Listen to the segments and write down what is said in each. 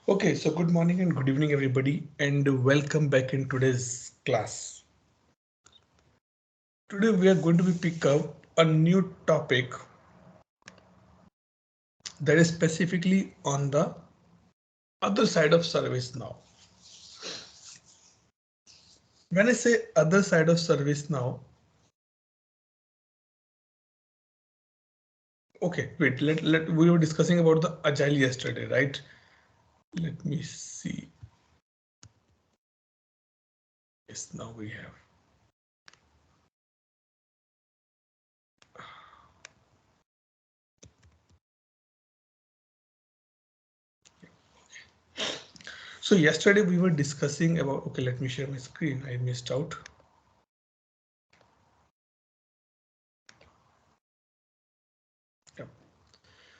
Okay, so good morning and good evening, everybody, and welcome back in today's class. Today we are going to be pick up a new topic that is specifically on the other side of service now. When I say other side of service now, okay, wait, we were discussing about the agile yesterday, right? Let me see. Yes, now we have. So yesterday we were discussing about, okay, let me share my screen. I missed out. Yeah.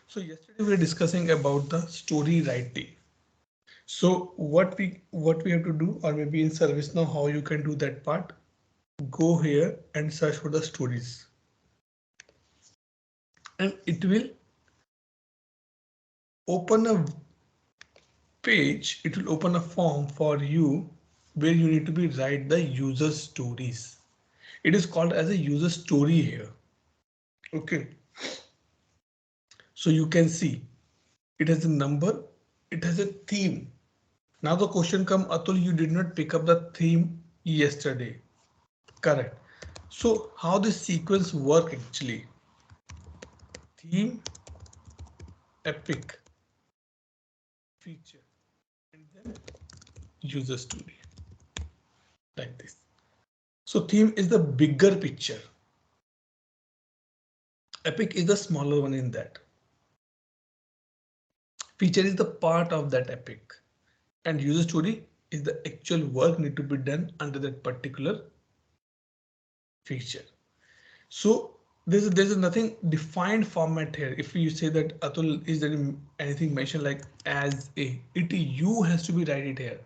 So yesterday we were discussing about the story writing. So what we have to do, or maybe in ServiceNow, how you can do that part, go here and search for the stories, and it will open a page. It will open a form for you where you need to be write the user stories. It is called as a user story here. Okay, so you can see it has a number, it has a theme. Now the question come, Atul, you did not pick up the theme yesterday. Correct. So how this sequence work actually? Theme, epic, feature, and then user story, like this. So theme is the bigger picture. Epic is the smaller one in that. Feature is the part of that epic. And user story is the actual work need to be done under that particular feature. So there's nothing defined format here. If you say that, Atul, is there anything mentioned like as a, you has to be write it here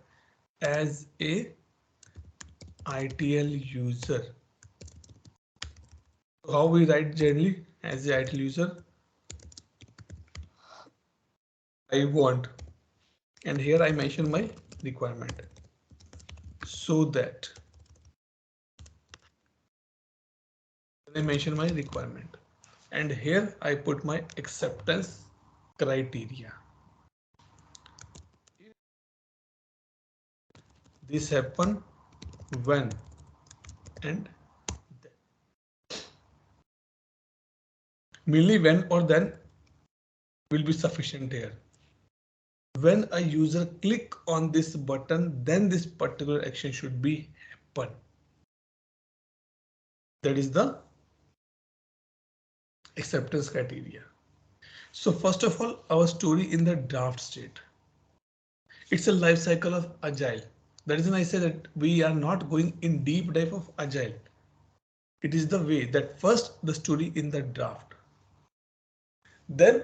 as a ITL user. How we write generally as the ITL user, I want, and here I mention my requirement, so that I mention my requirement, and here I put my acceptance criteria. This happen when and then. Mainly when or then will be sufficient here. When a user click on this button, then this particular action should be happen. That is the acceptance criteria. So first of all, our story in the draft state. It's a life cycle of agile. The reason I say that we are not going in deep dive of agile. It is the way that first the story in the draft, then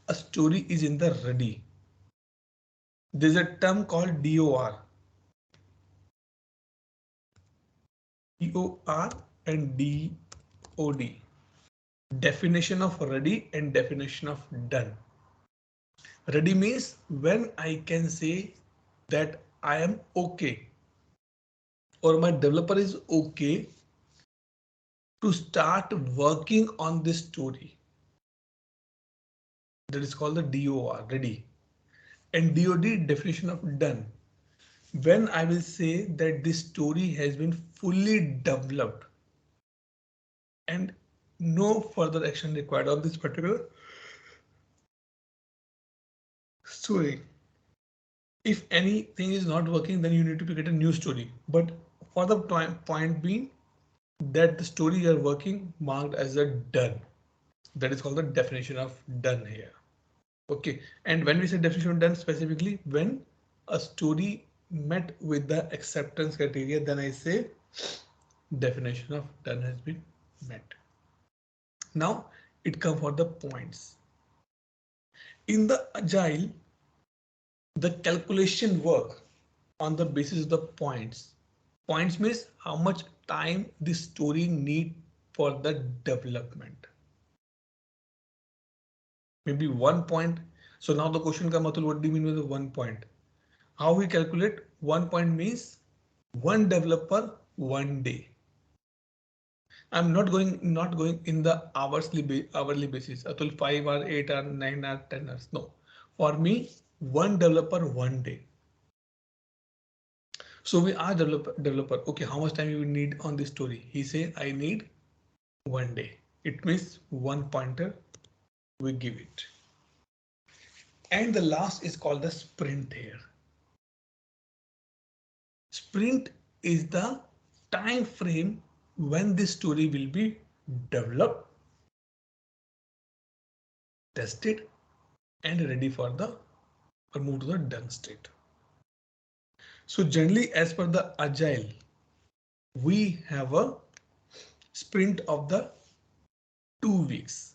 a story is in the ready. There's a term called DOR. DOR and DOD. Definition of ready and definition of done. Ready means when I can say that I am okay, or my developer is okay to start working on this story. That is called the DOR, ready. And DOD, definition of done. When I will say that this story has been fully developed and no further action required on this particular story. If anything is not working, then you need to create a new story. But for the point being that the story you are working marked as a done. That is called the definition of done here. Okay, and when we say definition of done, specifically when a story met with the acceptance criteria, then I say definition of done has been met. Now it comes for the points. In the agile, the calculation work on the basis of the points. Points means how much time this story need for the development. Maybe 1 point. So now the question comes, Atul, what do you mean with the 1 point? How we calculate 1 point means one developer 1 day. I'm not going in the hourly basis. Atul 5 hour, 8 hour, 9 hour, 10 hours. No, for me, one developer 1 day. So we are developer. Okay, how much time you need on this story? He say I need 1 day. It means one pointer we give it. And the last is called the sprint here. Sprint is the time frame when this story will be developed, tested, and ready for the or move to the done state. So generally, as per the agile, we have a sprint of the 2 weeks.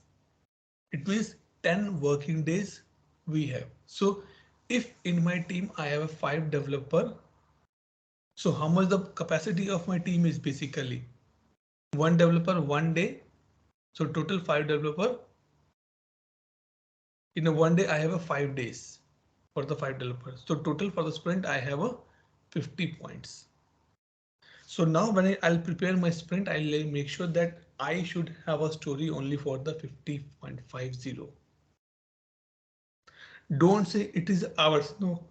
It means 10 working days we have. So if in my team I have a 5 developer, so how much the capacity of my team is basically one developer 1 day. So total 5 developer. In a 1 day I have a 5 days for the 5 developers. So total for the sprint I have a 50 points. So now when I'll prepare my sprint, I'll make sure that I should have a story only for the 50.50. Don't say it is hours. No.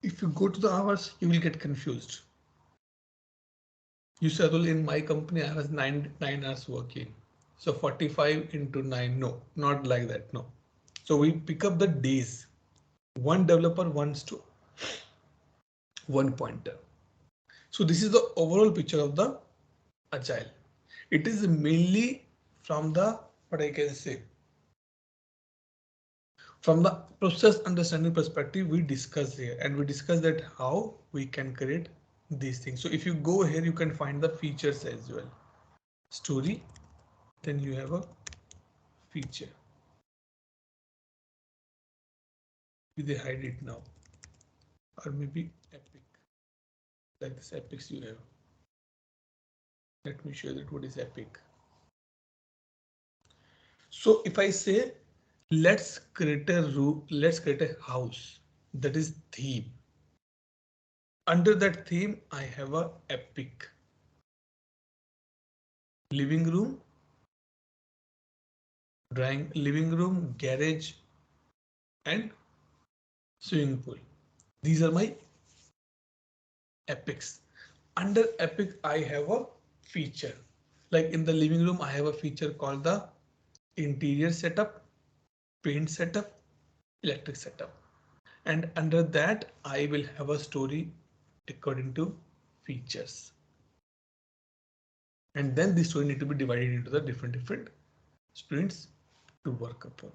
If you go to the hours, you will get confused. You said, well, in my company, I was nine hours working. So 45 into 9. No, not like that. No. So we pick up the days. One developer wants to one pointer. So this is the overall picture of the agile. It is mainly from the, what I can say, from the process understanding perspective, we discuss here and we discuss that how we can create these things. So if you go here, you can find the features as well. Story, then you have a feature. Maybe they hide it now, or maybe epic, like this epics you have. Let me show you that what is epic. So if I say, let's create a room, let's create a house, that is theme. Under that theme, I have a epic. Living room, drawing, living room, garage, and swimming pool. These are my epics. Under epic, I have a feature. Like in the living room, I have a feature called the interior setup, paint setup, electric setup. And under that, I will have a story according to features. And then this story need to be divided into the different sprints to work upon.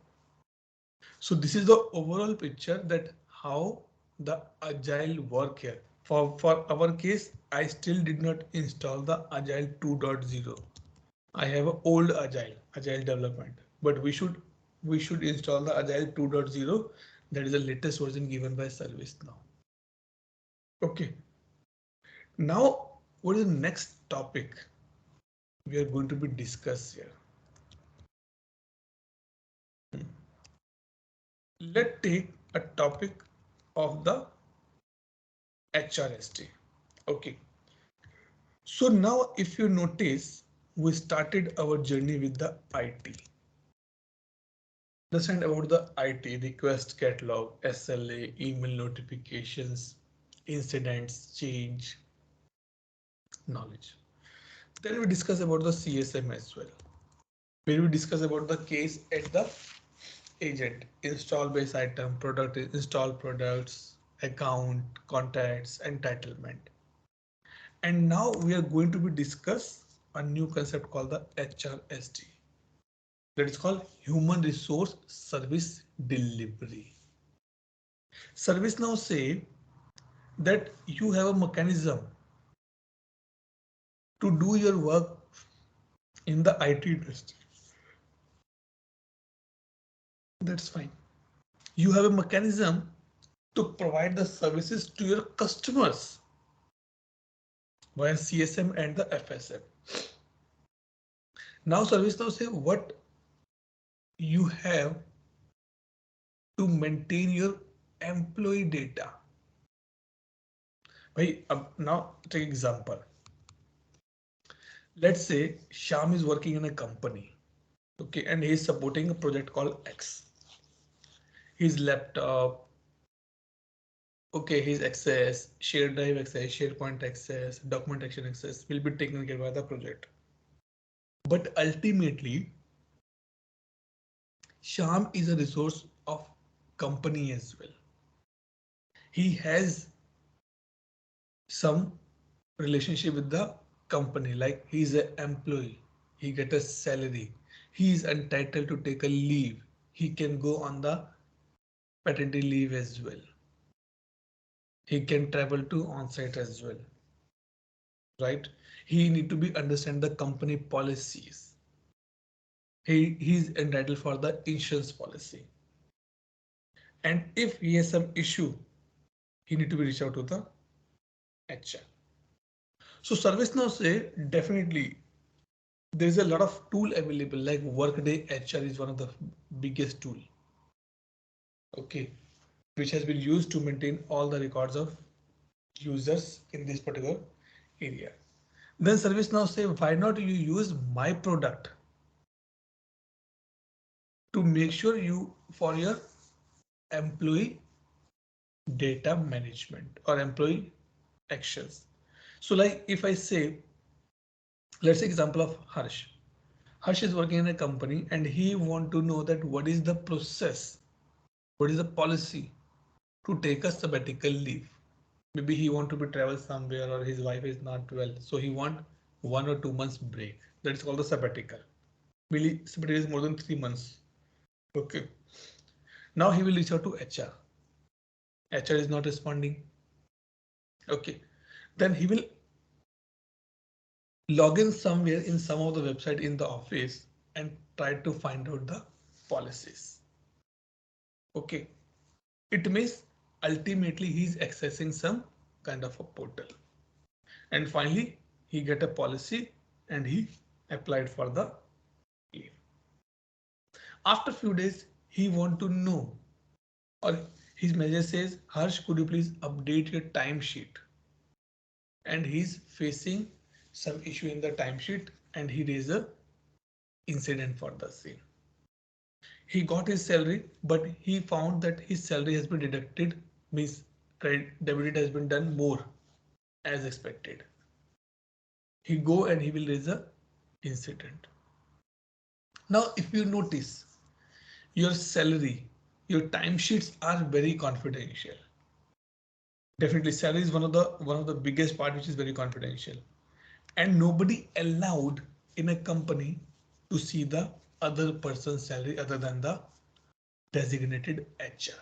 So this is the overall picture that how the agile work here. For our case, I still did not install the agile 2.0. I have an old agile development, but we should install the agile 2.0. That is the latest version given by ServiceNow. Okay. Now, what is the next topic we are going to be discuss here? Let's take a topic of the HRSD. Okay. So now if you notice, we started our journey with the IT. Understand about the IT, request catalog, SLA, email notifications, incidents, change, knowledge. Then we discuss about the CSM as well. Where we discuss about the case at the agent, install base item, product, install products, account, contacts, entitlement. And now we are going to be discuss a new concept called the HRSD. That is called Human Resource Service Delivery. Service now say that you have a mechanism to do your work in the IT industry. That's fine. You have a mechanism to provide the services to your customers via CSM and the FSM. Now service now say what you have to maintain your employee data. Now take example. Let's say Sham is working in a company, okay, and he is supporting a project called X. His laptop, okay, his access, shared drive access, SharePoint access, documentation access will be taken care by the project. But ultimately, Sham is a resource of company as well. He has some relationship with the company, like he's an employee, he get a salary, he is entitled to take a leave, he can go on the paternity leave as well, he can travel to on-site as well, right? He need to be understand the company policies, he's entitled for the insurance policy, and if he has some issue, he need to be reach out to the HR. So ServiceNow say definitely there's a lot of tool available, like Workday HR is one of the biggest tool, okay, which has been used to maintain all the records of users in this particular area. Then ServiceNow say, why not you use my product to make sure you for your employee data management or employee actions. So like if I say, let's say example of Harsh. Harsh is working in a company and he want to know that what is the process, what is the policy to take a sabbatical leave. Maybe he want to be travel somewhere or his wife is not well, so he want 1 or 2 months break. That is called the sabbatical. Really, sabbatical is more than 3 months. Okay. Now he will reach out to HR. HR is not responding. Okay. Then he will log in somewhere in some of the website in the office and try to find out the policies. Okay. It means ultimately he's accessing some kind of a portal. And finally, he get a policy and he applied for the leave. After a few days, he want to know, or his manager says, Harsh, could you please update your timesheet? And he's facing some issue in the timesheet and he raised a incident for the same. He got his salary, but he found that his salary has been deducted, means credit debit has been done more as expected. He go and he will raise a incident. Now, if you notice, your salary, your timesheets are very confidential. Definitely, salary is one of the biggest part which is very confidential, and nobody allowed in a company to see the other person's salary other than the designated HR.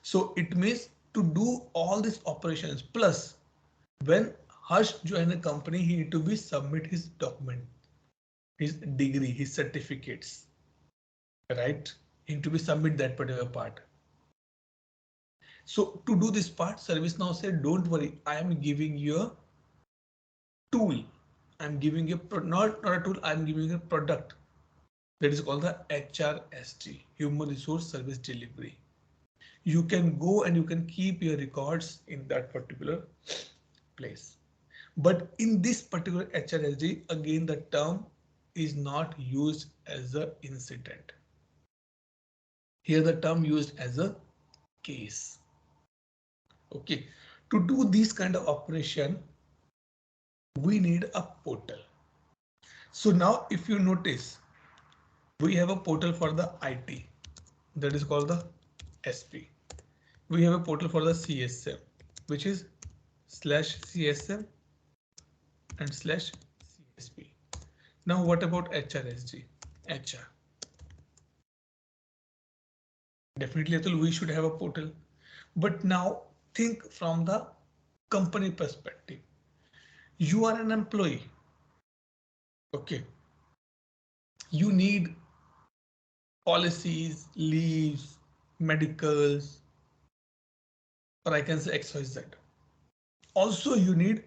So it means to do all these operations plus when Harsh join a company, he need to be submit his document, his degree, his certificates, right? He need to be submit that particular part. So to do this part, ServiceNow said, don't worry, I am giving you a tool. I'm giving you not a tool, I'm giving you a product that is called the HRSD, Human Resource Service Delivery. You can go and you can keep your records in that particular place. But in this particular HRSD, again, the term is not used as an incident. Here the term used as a case. Okay, to do this kind of operation, we need a portal. So now if you notice, we have a portal for the IT that is called the SP. We have a portal for the CSM, which is /CSM and /CSP. Now what about HRSG? HR. Definitely, Atul, we should have a portal. But now think from the company perspective. You are an employee. Okay. You need policies, leaves, medicals, or I can say XYZ. Also, you need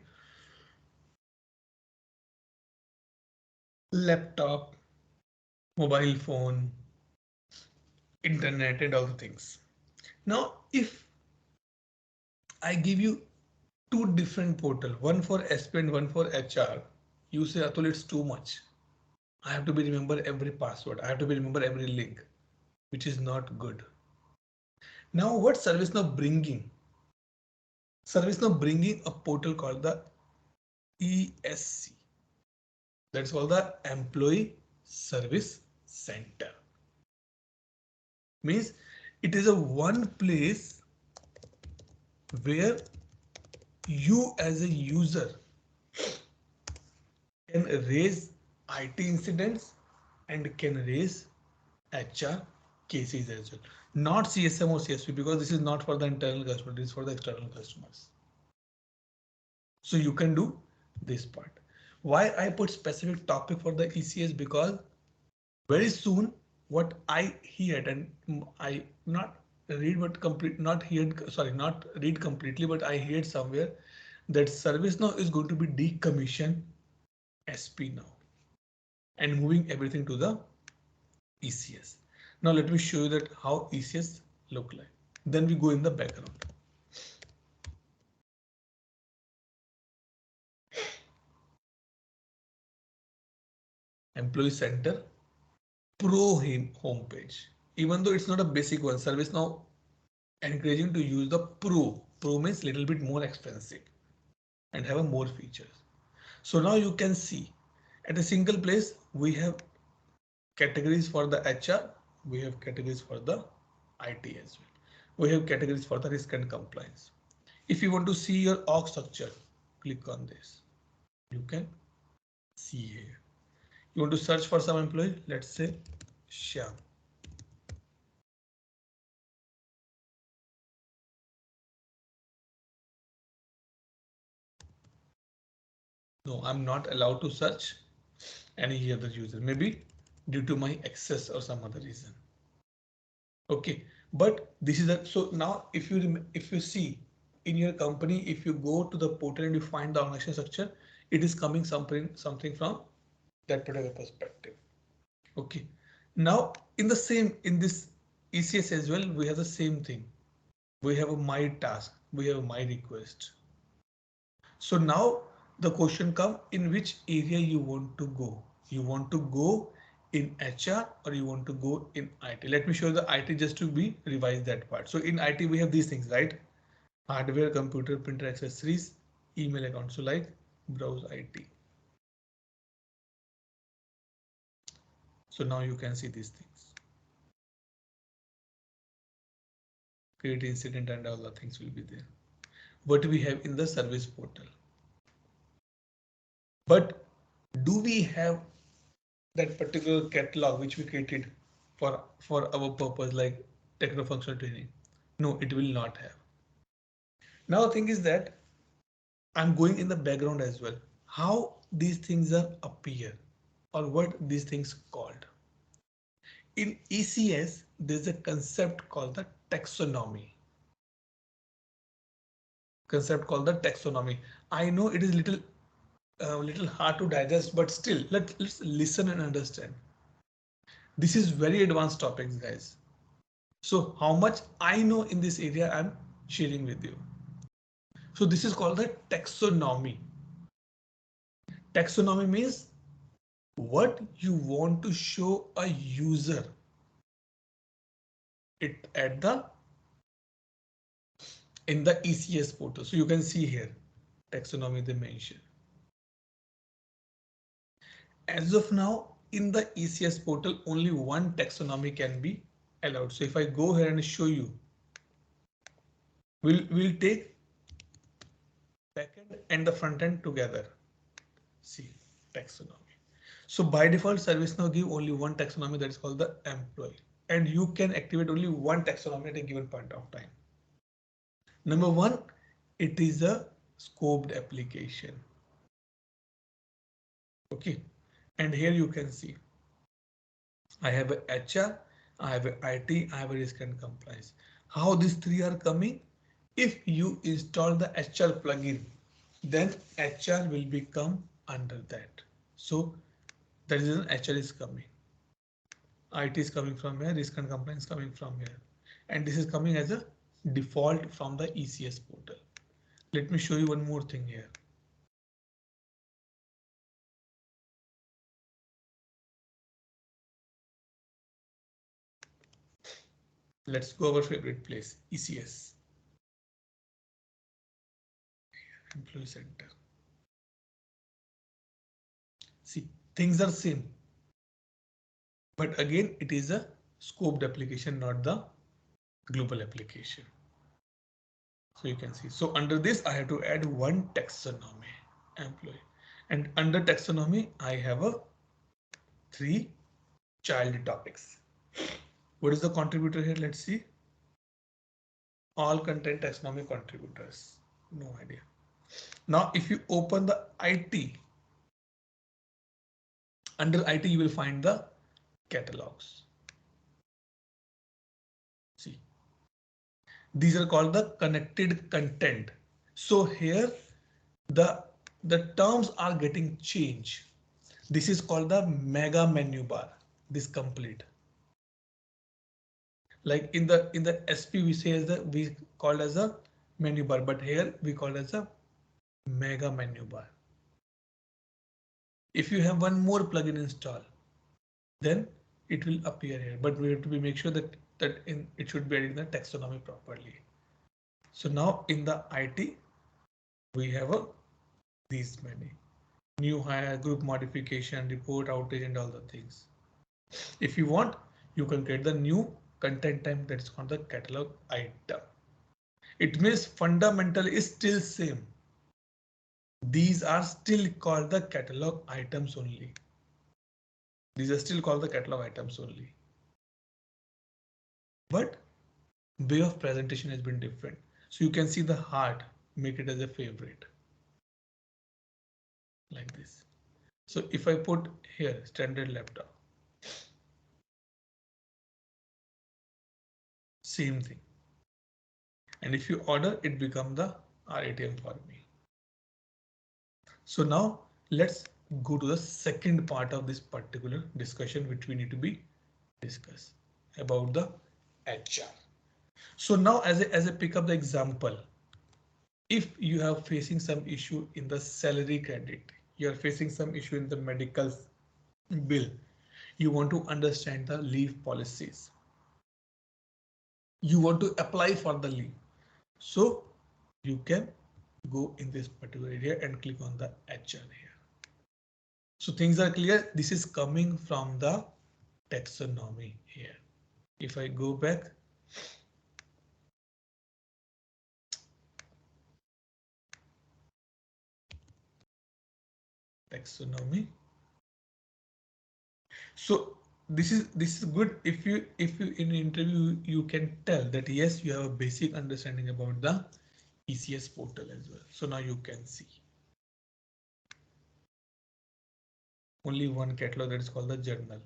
laptop, mobile phone, internet and all the things. Now, if I give you two different portal, one for SP and one for HR, you say, Atul, it's too much. I have to be remember every password. I have to be remember every link, which is not good. Now, what ServiceNow bringing? ServiceNow bringing a portal called the ESC. That's called the Employee Service Center. Means it is a one place where you as a user can raise IT incidents and can raise HR cases as well. Not CSM or CSP, because this is not for the internal customer, this is for the external customers. So you can do this part. Why I put specific topic for the ECS? Because very soon what I heard, and I not read but complete not heard, sorry, not read completely, but I heard somewhere that ServiceNow is going to be decommission SP now and moving everything to the ECS. Now let me show you that how ECS look like. Then we go in the background. Employee Center Pro homepage. Even though it's not a basic one, ServiceNow encouraging to use the Pro. Pro means little bit more expensive and have a more features. So now you can see at a single place we have categories for the HR, we have categories for the IT as well. We have categories for the risk and compliance. If you want to see your org structure, click on this. You can see here. You want to search for some employee, let's say Shyam. No, I'm not allowed to search any other user, maybe due to my access or some other reason. Okay, but this is a, so now if you see in your company, if you go to the portal and you find the organization structure, it is coming something from that particular perspective. Okay, now in this ECS as well, we have the same thing. We have a my task, we have a my request. So now the question comes, in which area you want to go? You want to go in HR or you want to go in IT? Let me show you the IT just to be revise that part. So in IT we have these things, right? Hardware, computer, printer, accessories, email account. So like browse IT. So now you can see these things. Create incident and all the things will be there. What we have in the service portal. But do we have that particular catalog which we created for our purpose, like techno-functional training? No, it will not have. Now the thing is that I'm going in the background as well. How these things are appear or what these things called. In ECS, there's a concept called the taxonomy. Concept called the taxonomy. I know it is little hard to digest, but still let's listen and understand. This is very advanced topics, guys. So how much I know in this area, I'm sharing with you. So this is called the taxonomy. Taxonomy means what you want to show a user it at the in the ECS portal. So you can see here taxonomy they mention. As of now, in the ECS portal, only one taxonomy can be allowed. So if I go here and show you, we'll take backend and the front end together. See taxonomy. So by default, ServiceNow give only one taxonomy, that is called the employee, and you can activate only one taxonomy at a given point of time. Number one, it is a scoped application. Okay, and here you can see I have a HR, I have a IT, I have a risk and compliance. How these three are coming? If you install the HR plugin, then HR will become under that. So that is an HR is coming. IT is coming from here, risk and compliance coming from here, and this is coming as a default from the ECS portal. Let me show you one more thing here. Let's go our favorite place, ECS, Employee Center. See, things are same, but again, it is a scoped application, not the global application. So you can see, so under this, I have to add one taxonomy employee, and under taxonomy, I have a 3 child topics. What is the contributor here? Let's see. All content taxonomy contributors. No idea. Now, if you open the IT, under IT, you will find the catalogs. See, these are called the connected content. So here, the terms are getting changed. This is called the mega menu bar. This complete. Like in the SP, we say we call as a menu bar, but here we call as a mega menu bar. If you have one more plugin installed, then it will appear here, but we have to make sure that it should be added in the taxonomy properly. So now in the IT, we have these many new hire, group modification, report outage, and all the things. If you want, you can create the new content type that's called the catalog item. It means fundamental is still same. These are still called the catalog items only. These are still called the catalog items only. But way of presentation has been different. So you can see the heart, make it as a favorite. Like this. So if I put here standard laptop, same thing. And if you order, it becomes the RATM for me. So now let's go to the second part of this particular discussion, which we need to be discuss about the HR. So now as I pick up the example, if you have facing some issue in the salary credit, you are facing some issue in the medical bill, you want to understand the leave policies, you want to apply for the leave, so you can go in this particular area and click on the HR here. So things are clear. This is coming from the taxonomy here. If I go back, taxonomy. So this is good if you in an interview you can tell that yes, you have a basic understanding about the ECS portal as well. So now you can see only one catalog that is called the journal.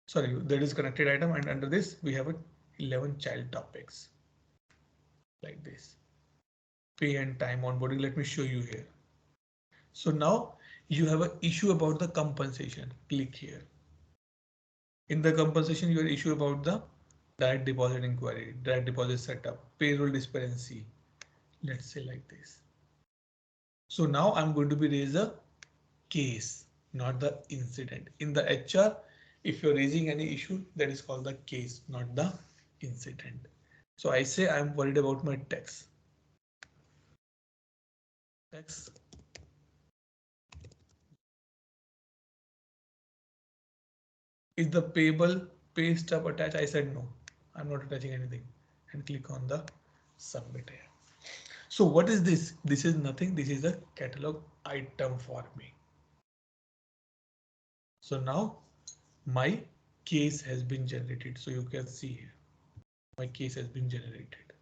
Sorry, that is connected item, and under this we have 11 child topics like this. Pay and time onboarding. Let me show you here. So now you have an issue about the compensation. Click here. In the compensation, you are issue about the direct deposit inquiry, direct deposit setup, payroll disparity. Let's say like this. So now I'm going to be raise a case, not the incident. In the HR, if you're raising any issue, that is called the case, not the incident. So I say I'm worried about my tax. Tax. Is the payable pay stub attached? I said no, I'm not attaching anything, and click on the submit here. So what is this? This is nothing. This is a catalog item for me. So now my case has been generated. So you can see here, my case has been generated.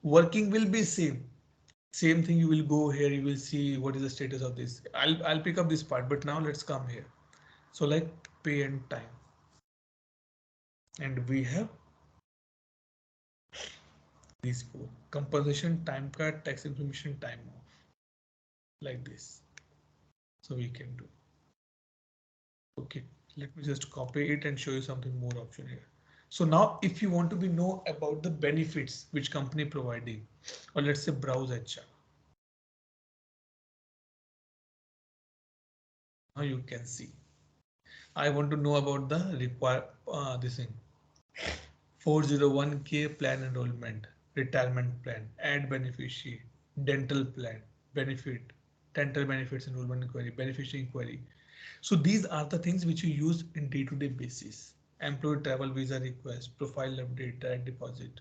Working will be same. Same thing. You will go here. You will see what is the status of this. I'll pick up this part, but now let's come here. So like pay and time, and we have these four: compensation, time card, tax information, time off, like this. So we can do. Okay. Let me just copy it and show you something more option here. So now if you want to be know about the benefits which company providing, or let's say browse HR. Now you can see. I want to know about the require this thing 401k plan enrollment, retirement plan, add beneficiary, dental plan, benefit, dental benefits enrollment inquiry, beneficiary inquiry. So these are the things which you use in day-to-day basis. Employee travel visa request, profile update, direct deposit.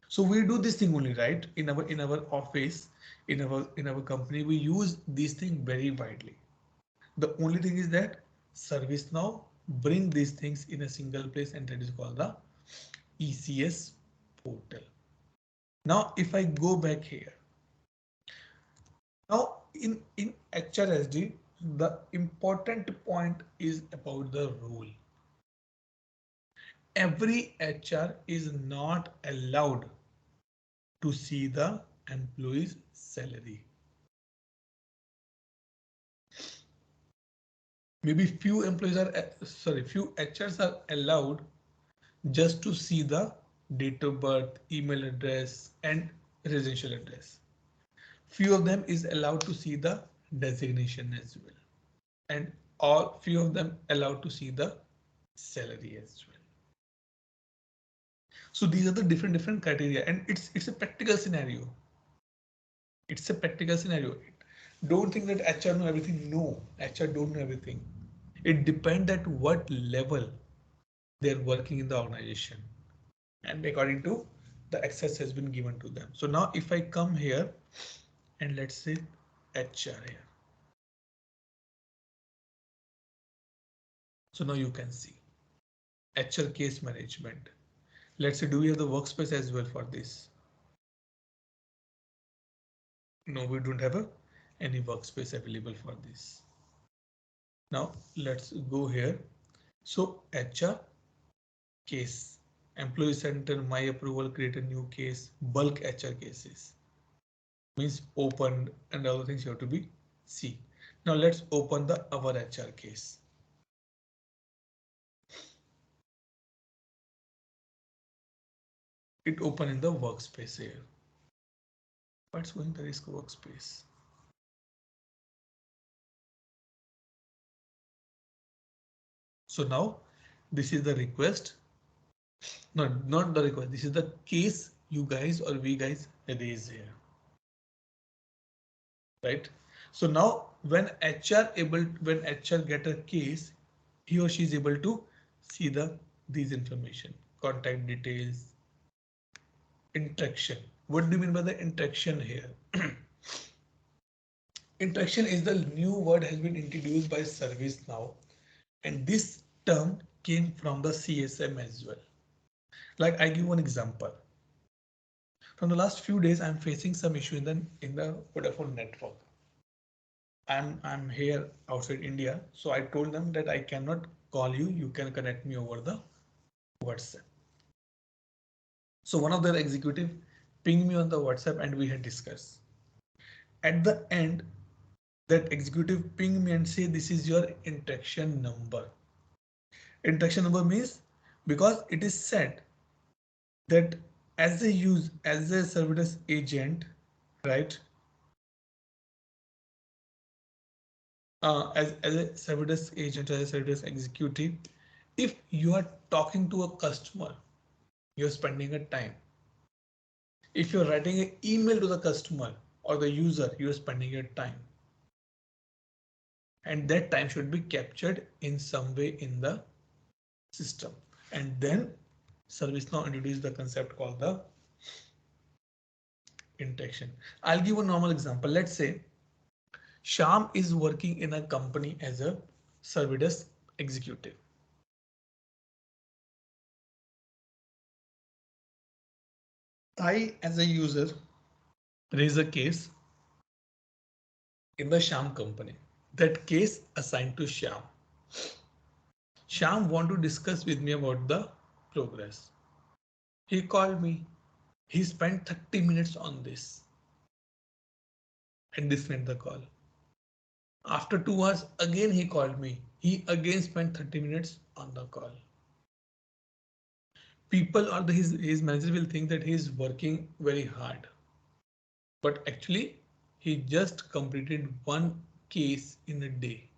So we do this thing only, right? In our office, in our company, we use these things very widely. The only thing is that ServiceNow bring these things in a single place, and that is called the ECS portal. Now, if I go back here, now in HRSD, the important point is about the rule. Every HR is not allowed to see the employee's salary. Maybe few employees are, few HRs are allowed just to see the date of birth, email address, and residential address. Few of them is allowed to see the designation as well. And all few of them allowed to see the salary as well. So these are the different criteria, and it's a practical scenario. It's a practical scenario. Don't think that HR know everything. No, HR don't know everything. It depends at what level they're working in the organization, and according to the access has been given to them. So now if I come here and let's say HR here. So now you can see HR case management. Let's say, do we have the workspace as well for this? No, we don't have any workspace available for this. Now let's go here. So HR case, employee center, my approval, create a new case, bulk HR cases. Means open and other things you have to be see. Now let's open the our HR case. It open in the workspace here. What's going the risk workspace? So now this is the request. No, not the request. This is the case you guys or we guys raise here. Right? So now when HR get a case, he or she is able to see these information, contact details, interaction. What do you mean by the interaction here? Interaction is the new word has been introduced by ServiceNow, and this term came from the CSM as well. Like I give one example. From the last few days, I'm facing some issue in the Vodafone network. I'm here outside India, so I told them that I cannot call you. You can connect me over the WhatsApp. So one of their executive pinged me on the WhatsApp, and we had discussed. At the end, that executive pinged me and say this is your interaction number. Interaction number means because it is said that as a service agent, right? As a service agent, as a service executive, if you are talking to a customer, you're spending a time. If you're writing an email to the customer or the user, you're spending your time. And that time should be captured in some way in the system. And then ServiceNow introduced the concept called the interaction. I'll give a normal example. Let's say Sham is working in a company as a service executive. I, as a user, raise a case in the Sham company. That case assigned to Sham. Sham want to discuss with me about the progress. He called me. He spent 30 minutes on this and dismissed the call. After 2 hours, again he called me. He again spent 30 minutes on the call. People or his manager will think that he is working very hard, but actually he just completed one case in a day.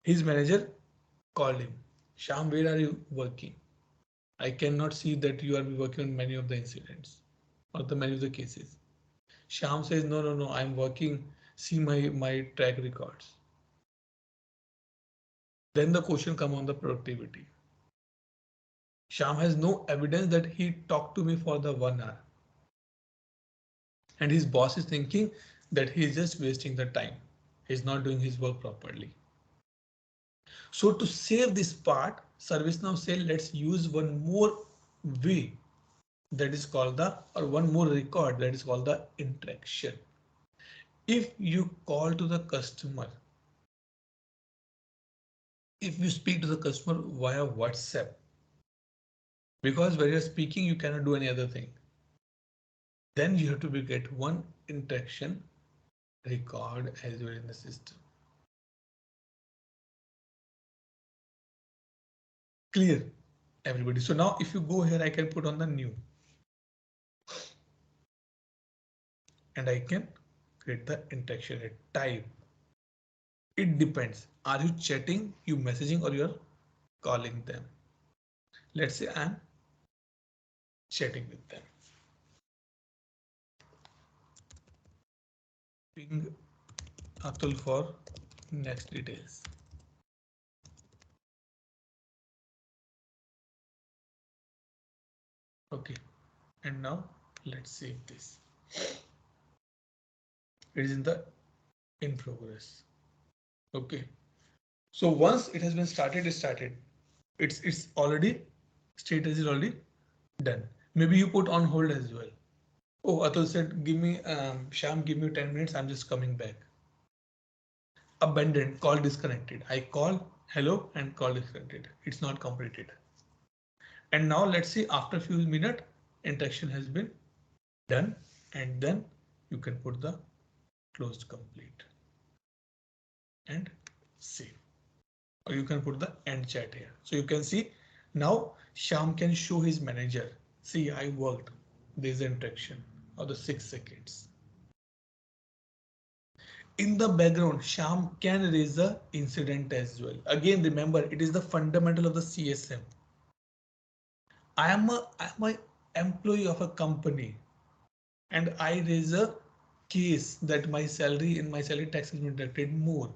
His manager called him. Sham, where are you working? I cannot see that you are working on many of the incidents or the many of the cases. Sham says, no, no, no, I'm working. See my track records. Then the question come on the productivity. Sham has no evidence that he talked to me for the 1 hour. And his boss is thinking that he is just wasting the time. He's not doing his work properly. So to save this part, ServiceNow say let's use one more way, that is called the, or one more record, that is called the interaction. If you call to the customer, if you speak to the customer via WhatsApp, because when you're speaking, you cannot do any other thing. Then you have to get one interaction record as well in the system. Clear, everybody? So now if you go here, I can put on the new and I can create the interaction type. It depends. Are you chatting, you messaging, or you're calling them? Let's say I'm chatting with them. Ping Atul for next details. Okay, and now let's save this. It is in progress. Okay, so once it has been started, it's already status is already done. Maybe you put on hold as well. Oh, Atul said, give me Sham, give me 10 minutes. I'm just coming back. Abandoned, call disconnected. I call hello and call disconnected. It's not completed. And now let's see after a few minutes, interaction has been done, and then you can put the closed complete and save. Or you can put the end chat here. So you can see now Sham can show his manager. See, I worked. There's the interaction of the 6 seconds. In the background, Sham can raise the incident as well. Again, remember, it is the fundamental of the CSM. I'm a employee of a company and I raise a case that my salary in my salary tax has been deducted more.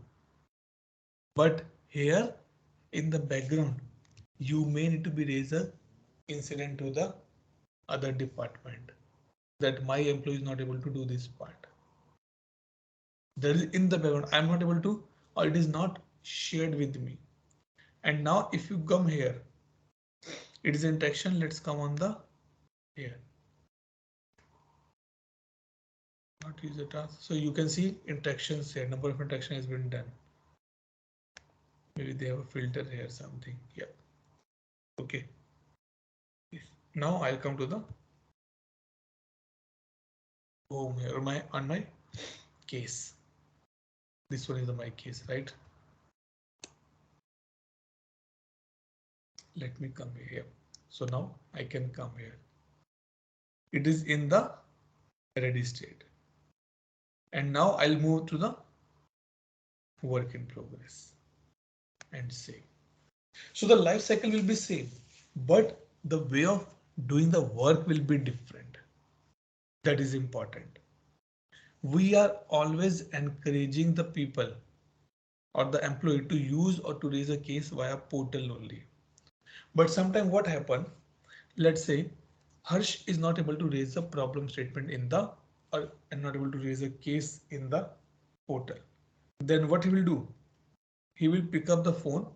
But here in the background, you may need to be raise a incident to the other department that my employee is not able to do this part. That is in the background. I'm not able to, or it is not shared with me. And now if you come here, it is interaction. Let's come on the here. Not use the task. So you can see interactions here. Number of interaction has been done. Maybe they have a filter here, something. Yeah. Okay. Now I'll come to the home here, on my case. This one is my case, right? Let me come here. So now I can come here. It is in the ready state. And now I'll move to the work in progress and save. So the life cycle will be same, but the way of doing the work will be different. That is important. We are always encouraging the people or the employee to use or to raise a case via portal only. But sometimes what happen? Let's say Harsh is not able to raise a problem statement in the or and not able to raise a case in the portal. Then what he will do? He will pick up the phone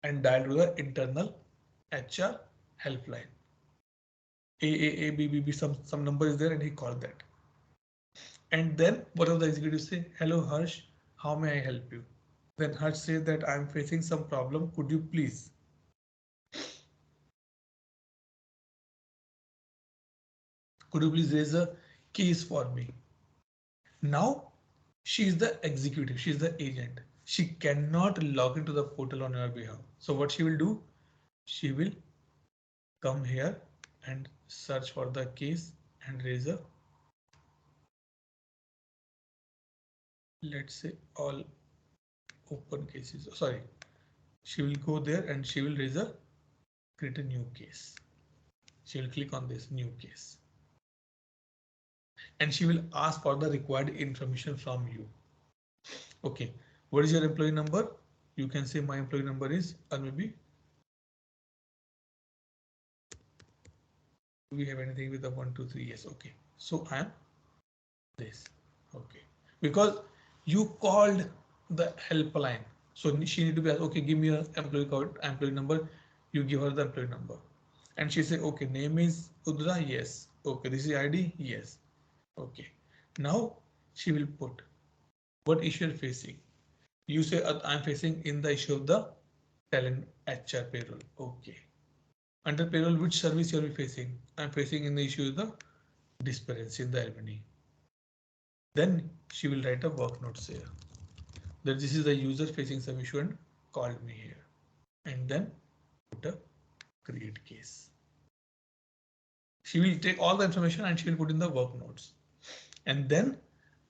and dial to the internal HR helpline. AAABBB, some number is there and he called that. And then what of the executives say, hello Harsh, how may I help you? Then Harsh says that I'm facing some problem. Could you please raise a case for me? Now She is the executive, she is the agent. She cannot log into the portal on your behalf. So what she will do, she will come here and search for the case and raise a, let's say, all open cases. Sorry, she will go there and she will raise a, create a new case. She will click on this new case and she will ask for the required information from you. Okay, what is your employee number? You can say my employee number is, or maybe do we have anything with the 1, 2, 3? Yes. Okay, so I am this. Okay, because you called the helpline, so she need to be asked, okay, give me a employee code, employee number. You give her the employee number and she say, okay, name is Udra. Yes. Okay, this is ID. Yes. Okay, now she will put what issue you're facing. You say I'm facing in the issue of the talent HR payroll. Okay, under payroll, which service you're facing? I'm facing in the issue of the disparity in the Albany. Then she will write a work notes here that this is the user facing some issue and called me here, and then put a create case. She will take all the information and she will put in the work notes, and then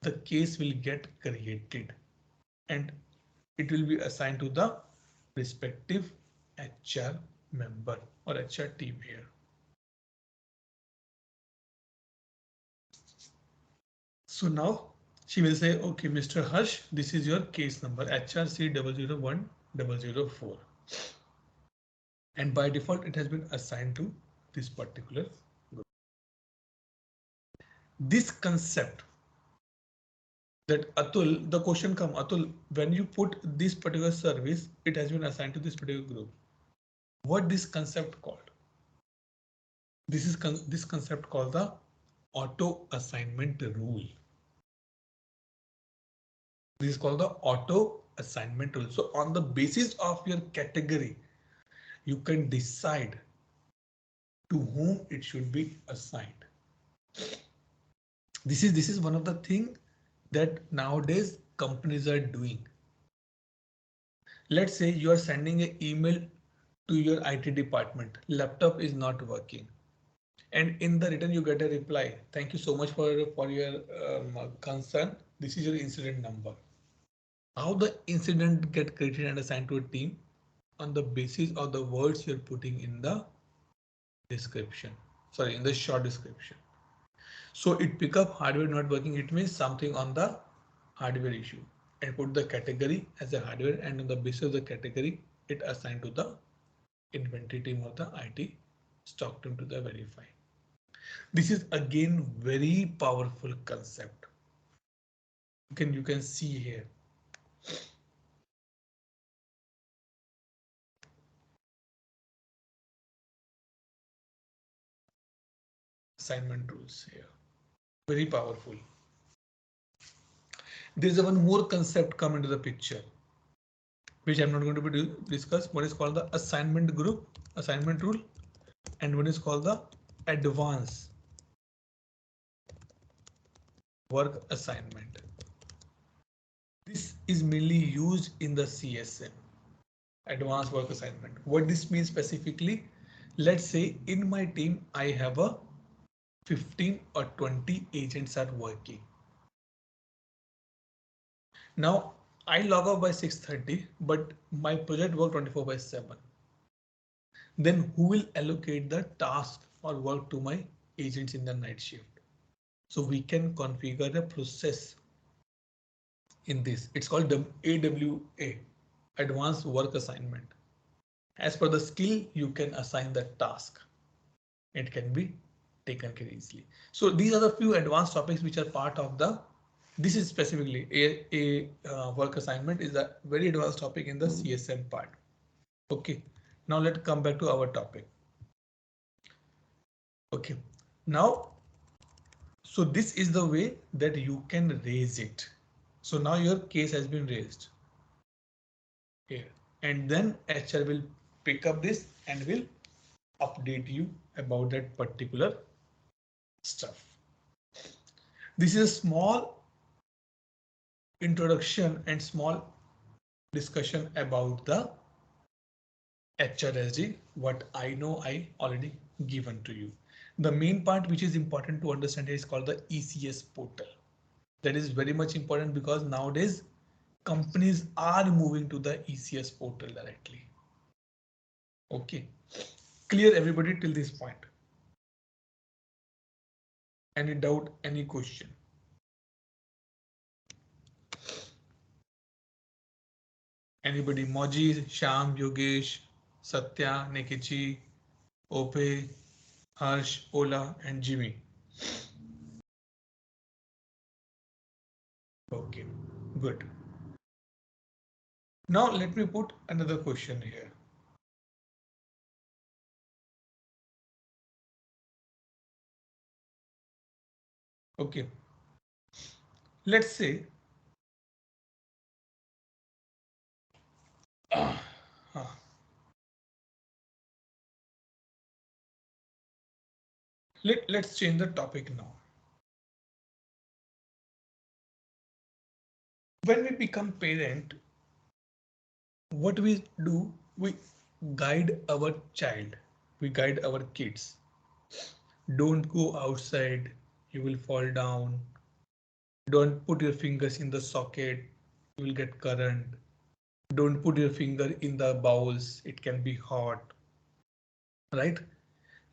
the case will get created and it will be assigned to the respective HR member or HR team here. So now she will say, okay, Mr. Harsh, this is your case number HRC 001004. And by default, it has been assigned to this particular group. This concept that Atul, the question come, Atul, when you put this particular service, it has been assigned to this particular group. What this concept called? This is this concept called the auto assignment rule. This is called the auto assignment rule. So on the basis of your category, you can decide to whom it should be assigned. This is one of the things that nowadays companies are doing. Let's say you are sending an email to your IT department. Laptop is not working. And in the return, you get a reply. Thank you so much for your concern. This is your incident number. How the incident get created and assigned to a team on the basis of the words you're putting in the description. Sorry, in the short description. So it pick up hardware not working. It means something on the hardware issue and put the category as a hardware, and on the basis of the category, it assigned to the inventory team or the IT stock team to the verify. This is again very powerful concept. You can see here. Assignment rules here. Very powerful. There is one more concept come into the picture, which I'm not going to be discuss. What is called the assignment group, assignment rule, and what is called the advanced work assignment. This is mainly used in the CSM, advanced work assignment. What this means specifically, let's say in my team, I have a 15 or 20 agents are working. Now I log off by 6:30, but my project work 24/7. Then who will allocate the task or work to my agents in the night shift? So we can configure a process in this. It's called AWA, Advanced Work Assignment. As per the skill, you can assign the task. It can be taken care easily. So these are the few advanced topics which are part of the, this is specifically a work assignment is a very advanced topic in the CSM part. Okay, now let's come back to our topic. Okay, now, so this is the way that you can raise it. So now your case has been raised here, and then HR will pick up this and will update you about that particular stuff. This is a small introduction and small discussion about the HRSD. What I know, I already given to you. The main part which is important to understand is called the ECS portal. That is very much important because nowadays companies are moving to the ECS portal directly. Okay, clear everybody till this point? Any doubt, any question? Anybody? Moji, Sham, Yogesh, Satya, Nikichi, Ope, Harsh, Ola, and Jimmy. Okay, good. Now let me put another question here. Okay, let's say uh, let's change the topic now. When we become parent, what we do, we guide our child, we guide our kids. Don't go outside, you will fall down. Don't put your fingers in the socket, you will get current. Don't put your finger in the bowls, it can be hot. Right?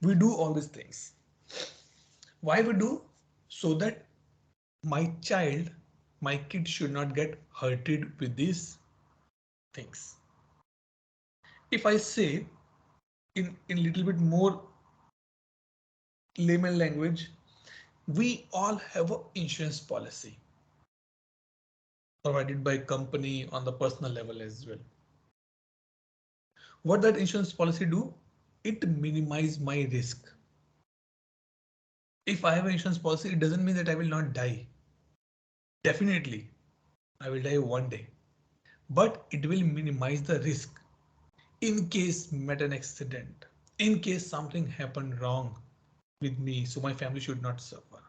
We do all these things. Why we do? So that my child, my kid should not get hurted with these things. If I say in little bit more layman language, we all have an insurance policy provided by company on the personal level as well. What that insurance policy do? It minimize my risk. If I have an insurance policy, it doesn't mean that I will not die. Definitely, I will die one day, but it will minimize the risk in case met an accident, in case something happened wrong with me, so my family should not suffer.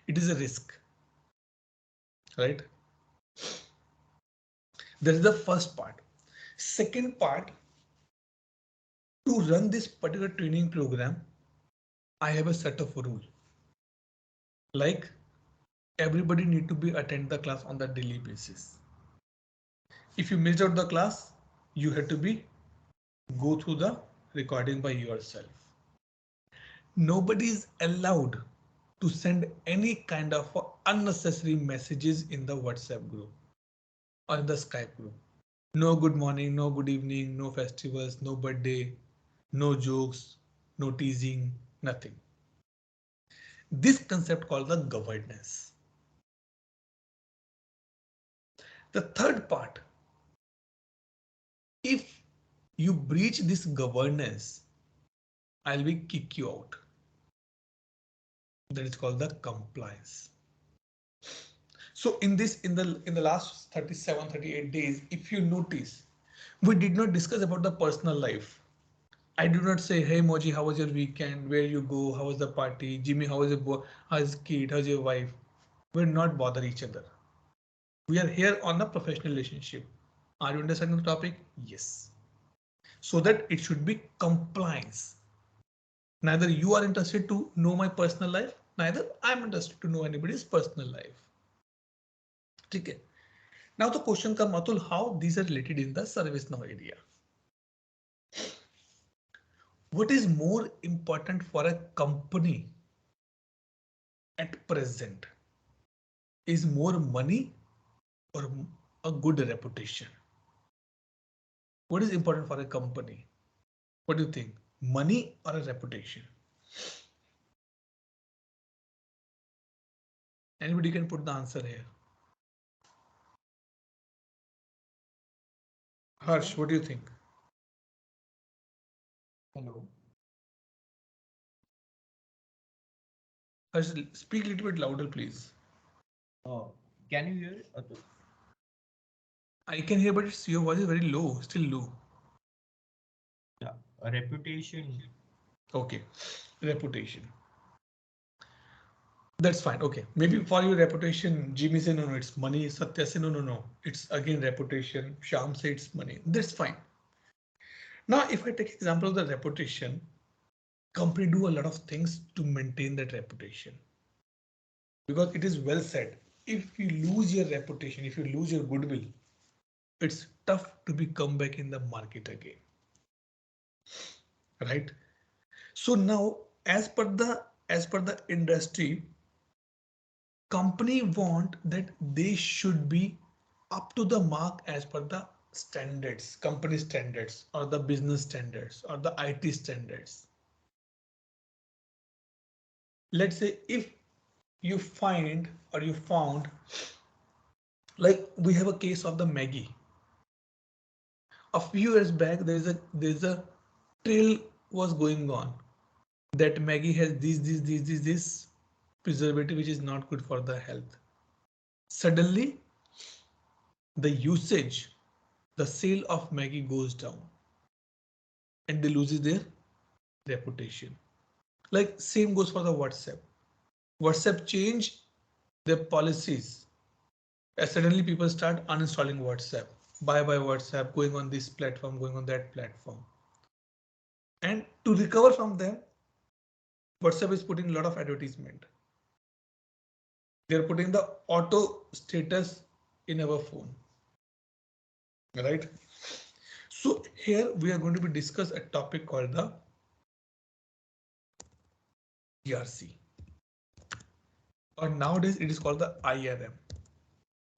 It is a risk, right? That is the first part. Second part, to run this particular training program, I have a set of rules. Like everybody need to be attend the class on the daily basis. If you missed out the class, you have to be go through the recording by yourself. Nobody is allowed to send any kind of unnecessary messages in the WhatsApp group or in the Skype group. No good morning, no good evening, no festivals, no birthday, no jokes, no teasing, nothing. This concept called the governance. The third part, if you breach this governance, I'll be kick you out. That is called the compliance. So in the last 37, 38 days, if you notice, we did not discuss about the personal life. I do not say, hey Moji, how was your weekend? Where you go? How was the party? Jimmy, how was your boy? How's kid? How's your wife? We're not bother each other. We are here on a professional relationship. Are you understanding the topic? Yes. So that it should be compliance. Neither you are interested to know my personal life, neither I'm interested to know anybody's personal life. Okay. Now the question comes, Atul, how these are related in the ServiceNow area? What is more important for a company at present? Is more money or a good reputation? What is important for a company? What do you think? Money or a reputation? Anybody can put the answer here. Harsh, what do you think? Hello. Harsh, speak a little bit louder, please. Uh, can you hear? I can hear, but your voice is very low, still low. Yeah, a reputation. Okay, reputation. That's fine. Okay. Maybe for your reputation, Jimmy say no, no, it's money. Satya say no, no, no, it's again reputation. Sham say it's money. That's fine. Now, if I take example of the reputation, company do a lot of things to maintain that reputation because it is well said. If you lose your reputation, if you lose your goodwill, it's tough to be come back in the market again, right? So now, as per the industry, company want that they should be up to the mark as per the standards, company standards or the business standards or the IT standards. Let's say if you find or you found, like we have a case of the Maggie. A few years back, there's a trail was going on that Maggie has this preservative which is not good for the health. Suddenly, the usage, the sale of Maggie goes down and they loses their reputation. Like same goes for the WhatsApp. WhatsApp change their policies. And suddenly people start uninstalling WhatsApp. Bye bye WhatsApp, going on this platform, going on that platform. And to recover from them, WhatsApp is putting a lot of advertisement. They're putting the auto status in our phone, right? So here we are going to be discuss a topic called the GRC, or nowadays it is called the IRM,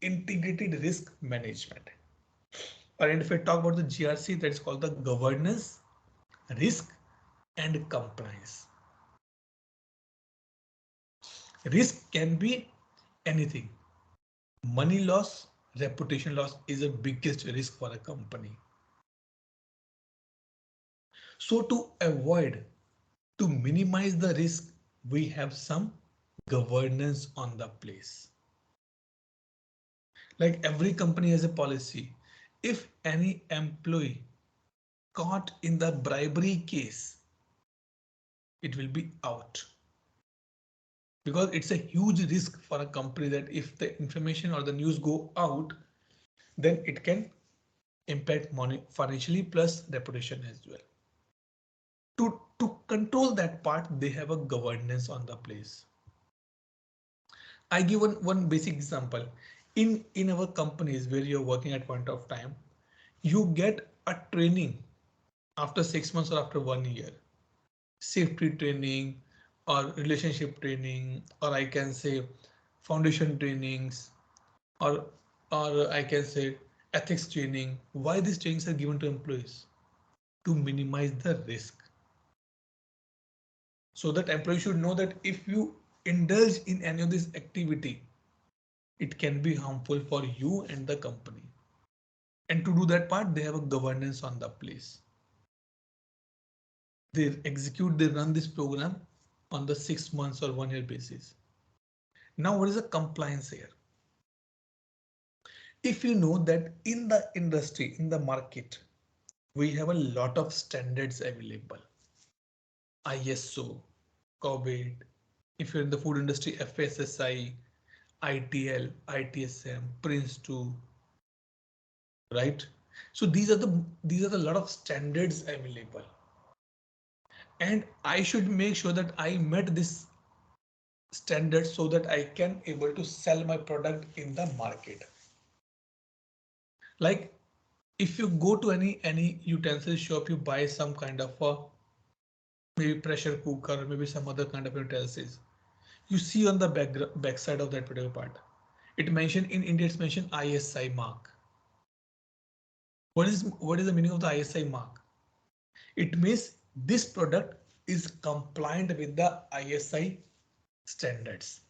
Integrated Risk Management. And if I talk about the GRC, that is called the governance, risk, and compliance. Risk can be anything. Money loss, reputation loss is the biggest risk for a company. So to avoid, to minimize the risk, we have some governance on the place. Like every company has a policy. If any employee caught in the bribery case, it will be out. Because it's a huge risk for a company that if the information or the news go out, then it can impact money financially plus reputation as well. To control that part, they have a governance on the place. I give one basic example. In our companies where you're working at point of time, you get a training after 6 months or after 1 year. Safety training or relationship training, or I can say foundation trainings, or I can say ethics training. Why these trainings are given to employees? To minimize the risk. So that employees should know that if you indulge in any of this activity, it can be harmful for you and the company. And to do that part, they have a governance on the place. They run this program on the 6 months or 1 year basis. Now, what is the compliance here? If you know that in the industry, in the market, we have a lot of standards available. ISO, COVID, if you're in the food industry, FSSI, ITL, ITSM, Prince2, right? So these are the lot of standards available. And I should make sure that I met this standard so that I can able to sell my product in the market. Like if you go to any utensil shop, you buy some kind of a maybe pressure cooker, maybe some other kind of utensils. You see on the back side of that particular part, it mentioned in India, it's mentioned ISI mark. What is the meaning of the ISI mark? It means this product is compliant with the ISI standards.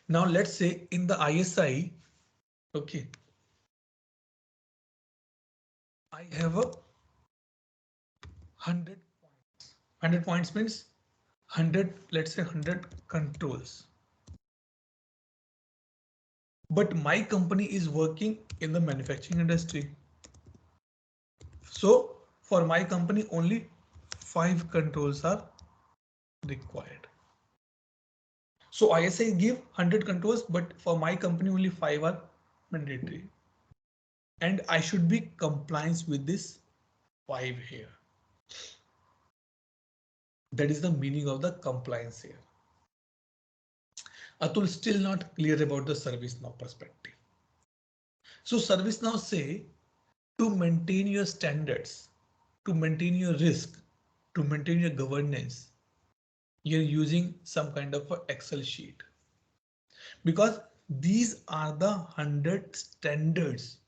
Now let's say in the ISI, okay, I have a 100 points. 100 points means 100, let's say 100 controls. But my company is working in the manufacturing industry. So for my company, only 5 controls are required. So ISI give 100 controls, but for my company only 5 are mandatory. And I should be compliance with this 5 here. That is the meaning of the compliance here. Atul still not clear about the ServiceNow perspective. So ServiceNow say to maintain your standards, to maintain your risk, to maintain your governance, you're using some kind of a Excel sheet, because these are the 100 standards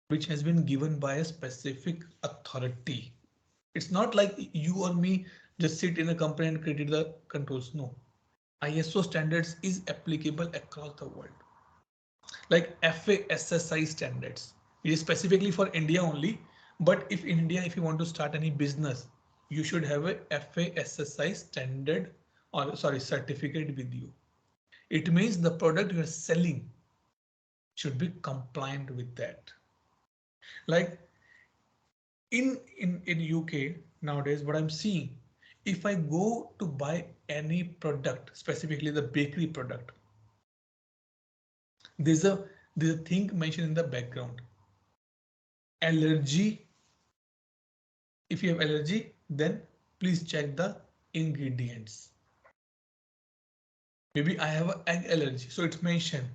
which has been given by a specific authority. It's not like you or me just sit in a company and create the controls. No, ISO standards is applicable across the world. Like FASSI standards. It is specifically for India only. But if in India, if you want to start any business, you should have a FASSI standard, or sorry, certificate with you. It means the product you are selling should be compliant with that. Like in UK nowadays, what I'm seeing, if I go to buy any product, specifically the bakery product, there's a thing mentioned in the background. Allergy. If you have allergy, then please check the ingredients. Maybe I have an egg allergy, so it's mentioned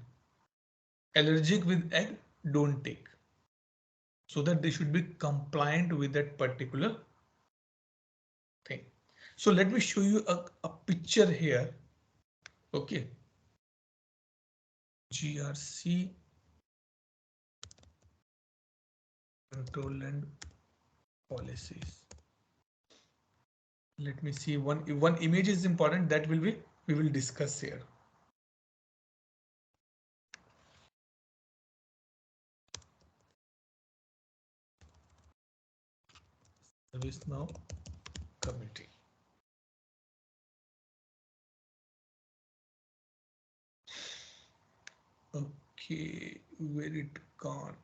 allergic with egg, don't take. So that they should be compliant with that particular thing. So let me show you a picture here. Okay. GRC control and policies. Let me see, one image is important, that will be we will discuss here. ServiceNow committee. Okay, where it gone?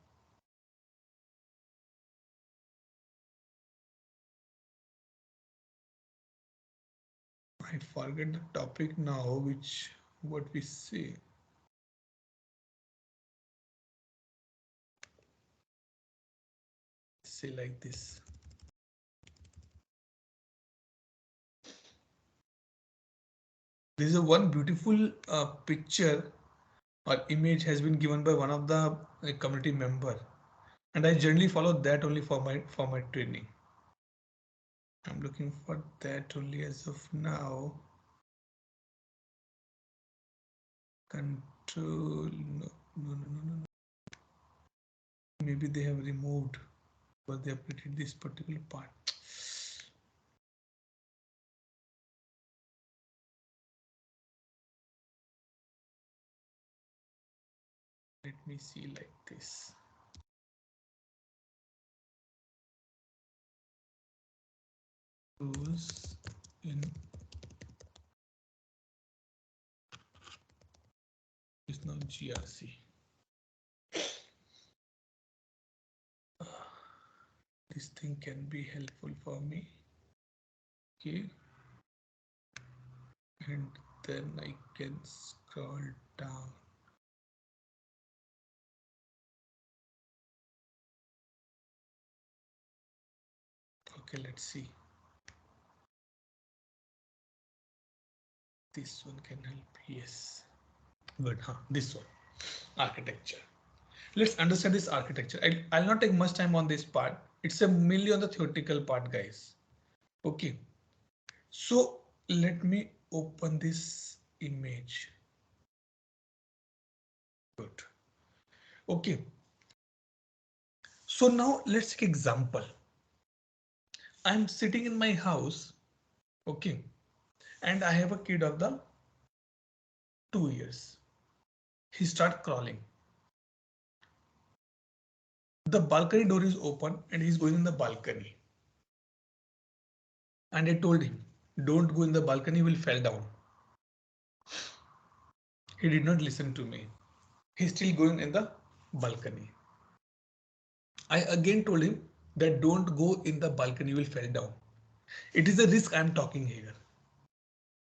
I forget the topic now, which what we say. Say like this. This is a one beautiful picture or image has been given by one of the community member, and I generally follow that only for my training. I'm looking for that only as of now. Control, no. Maybe they have removed, but they updated this particular part. Let me see like this. Tools in is now GRC. This thing can be helpful for me. Okay. And then I can scroll down. Okay, let's see. This one can help. Yes. Good, huh? This one. Architecture. Let's understand this architecture. I'll not take much time on this part. It's a mainly on the theoretical part, guys. Okay. So let me open this image. Good. Okay. So now let's take example. I'm sitting in my house. Okay. And I have a kid of the 2 years. He starts crawling. The balcony door is open and he's going in the balcony. And I told him, don't go in the balcony, will fall down. He did not listen to me. He's still going in the balcony. I again told him that don't go in the balcony, will fall down. It is a risk I'm talking here.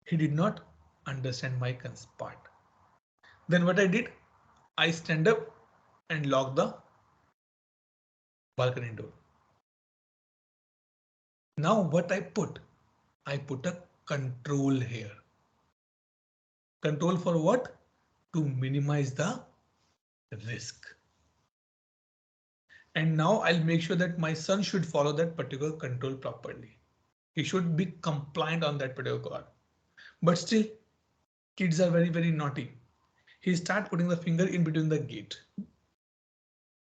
He did not understand my part. Then what I did, I stand up and lock the balcony door. Now what I put a control here. Control for what? To minimize the risk. And now I'll make sure that my son should follow that particular control properly. He should be compliant on that particular card. But still, kids are very, very naughty. He start putting the finger in between the gate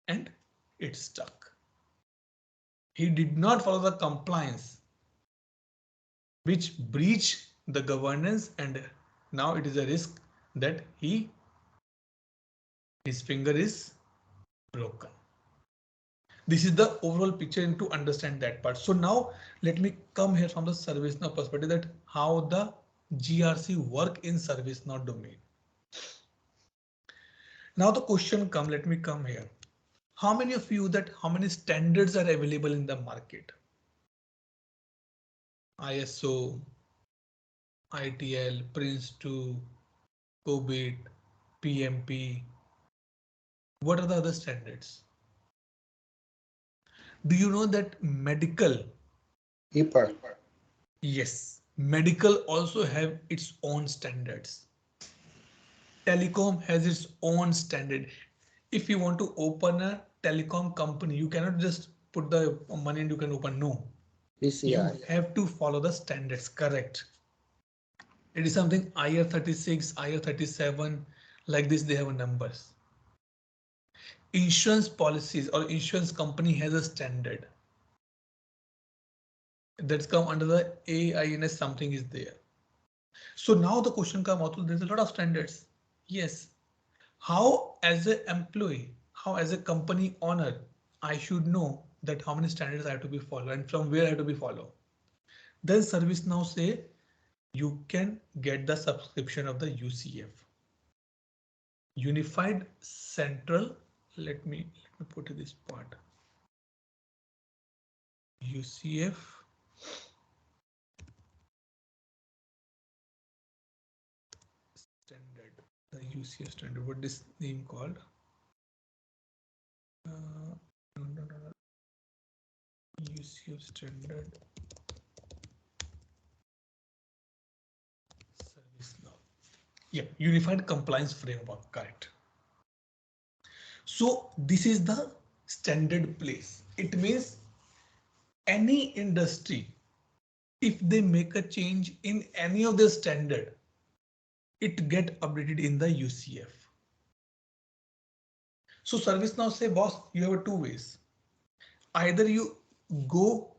and it's stuck. He did not follow the compliance, which breach the governance, and now it is a risk that his finger is broken. This is the overall picture to understand that part. So now let me come here from the ServiceNow perspective, that how the GRC work in ServiceNow domain. Now the question come, let me come here. How many of you that how many standards are available in the market? ISO, ITL, Prince2, COBIT, PMP. What are the other standards? Do you know that medical? HIPAA. Yes, medical also have its own standards. Telecom has its own standard. If you want to open a telecom company, you cannot just put the money and you can open. No, PCI. you have to follow the standards. Correct. It is something IR 36, IR 37, like this. They have numbers. Insurance policies or insurance company has a standard that's come under the AINS. Something is there. So now the question comes out. There's a lot of standards. Yes. How as an employee, how as a company owner, I should know that how many standards I have to be followed and from where I have to be followed. Then ServiceNow say you can get the subscription of the UCF. Unified Central. Let me put this part. UCF. Standard. The UCF standard. What is name called? No. UCF standard. ServiceNow. Yeah, Unified Compliance Framework. Correct. So this is the standard place. It means any industry, if they make a change in any of the standard, it get updated in the UCF. So ServiceNow say, boss, you have two ways. Either you go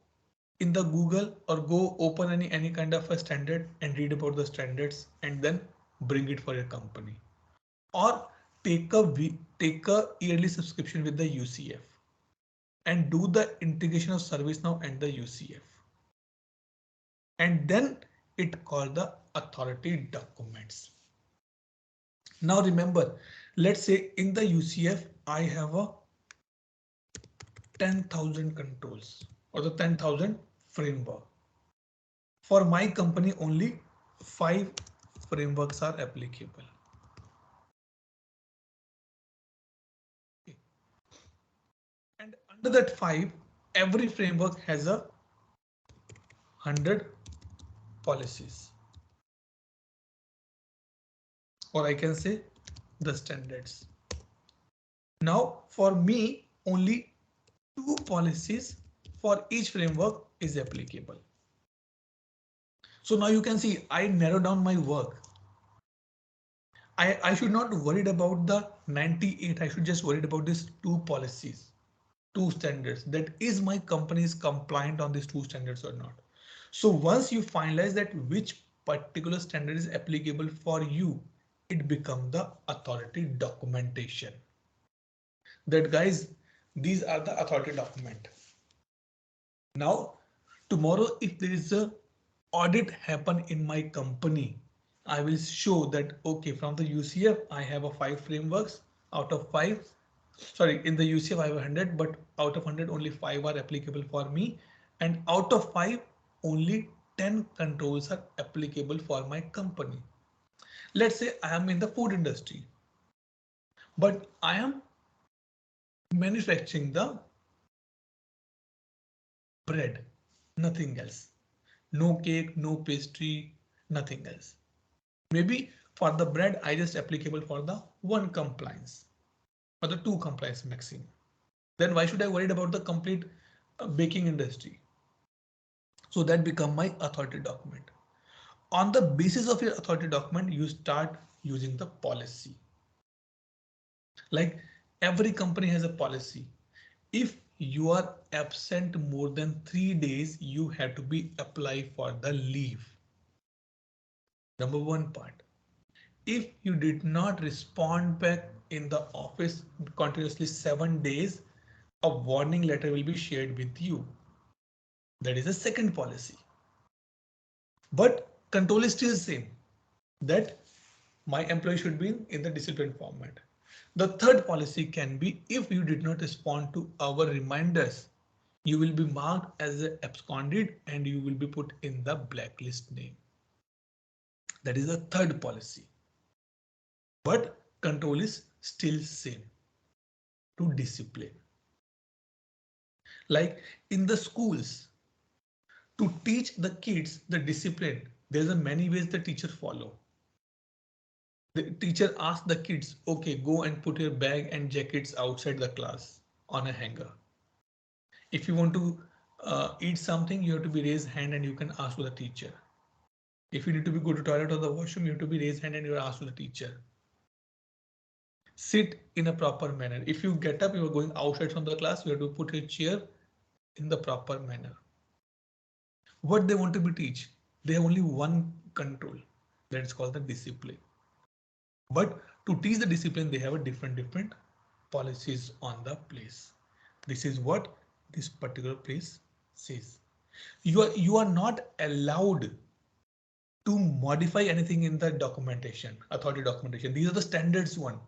in the Google or go open any kind of a standard and read about the standards and then bring it for your company, or take a yearly subscription with the UCF and do the integration of ServiceNow and the UCF. And then it called the authority documents. Now remember, let's say in the UCF, I have a 10,000 controls or the 10,000 framework. For my company, only 5 frameworks are applicable. Okay. And under that 5, every framework has a 100 policies. Or I can say the standards. Now for me, only 2 policies for each framework is applicable. So now you can see I narrow down my work. I should not worried about the 98. I should just worried about these 2 policies, 2 standards. That is my company is compliant on these 2 standards or not. So once you finalize that which particular standard is applicable for you, it becomes the authority documentation. That guys, these are the authority document. Now tomorrow if there is a audit happen in my company, I will show that okay, from the UCF I have a 5 frameworks out of 5. Sorry, in the UCF I have 100, but out of 100 only 5 are applicable for me, and out of 5 only 10 controls are applicable for my company. Let's say I am in the food industry, but I am manufacturing the bread, nothing else. No cake, no pastry, nothing else. Maybe for the bread, I just applicable for the one compliance or the two compliance maximum. Then why should I worry about the complete baking industry? So that become my authority document. On the basis of your authority document, you start using the policy. Like every company has a policy. If you are absent more than 3 days, you have to be apply for the leave. Number one part. If you did not respond back in the office continuously 7 days, a warning letter will be shared with you. That is the second policy. But control is still the same, that my employee should be in the discipline format. The third policy can be if you did not respond to our reminders, you will be marked as an absconded and you will be put in the blacklist name. That is the third policy. But control is still same to discipline. Like in the schools, to teach the kids the discipline, there's a many ways the teacher follow. The teacher asks the kids, okay, go and put your bag and jackets outside the class on a hanger. If you want to eat something, you have to be raised hand and you can ask to the teacher. If you need to be go to toilet or the washroom, you have to be raised hand and you are asked to the teacher. Sit in a proper manner. If you get up, you are going outside from the class, you have to put your chair in the proper manner. What they want to be teach? They have only one control, that is called the discipline. But to teach the discipline, they have a different policies on the place. This is what this particular place says. You are not allowed to modify anything in the documentation, authority documentation. These are the standards one.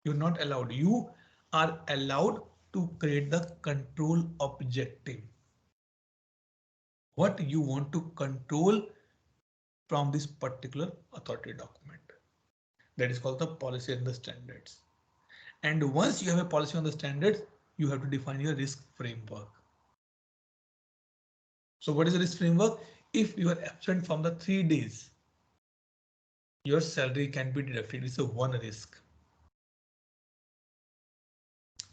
You're not allowed. You are allowed to create the control objective. What you want to control from this particular authority document. That is called the policy and the standards. And once you have a policy on the standards, you have to define your risk framework. So what is the risk framework? If you are absent from the 3 days, your salary can be deducted. It's a one risk.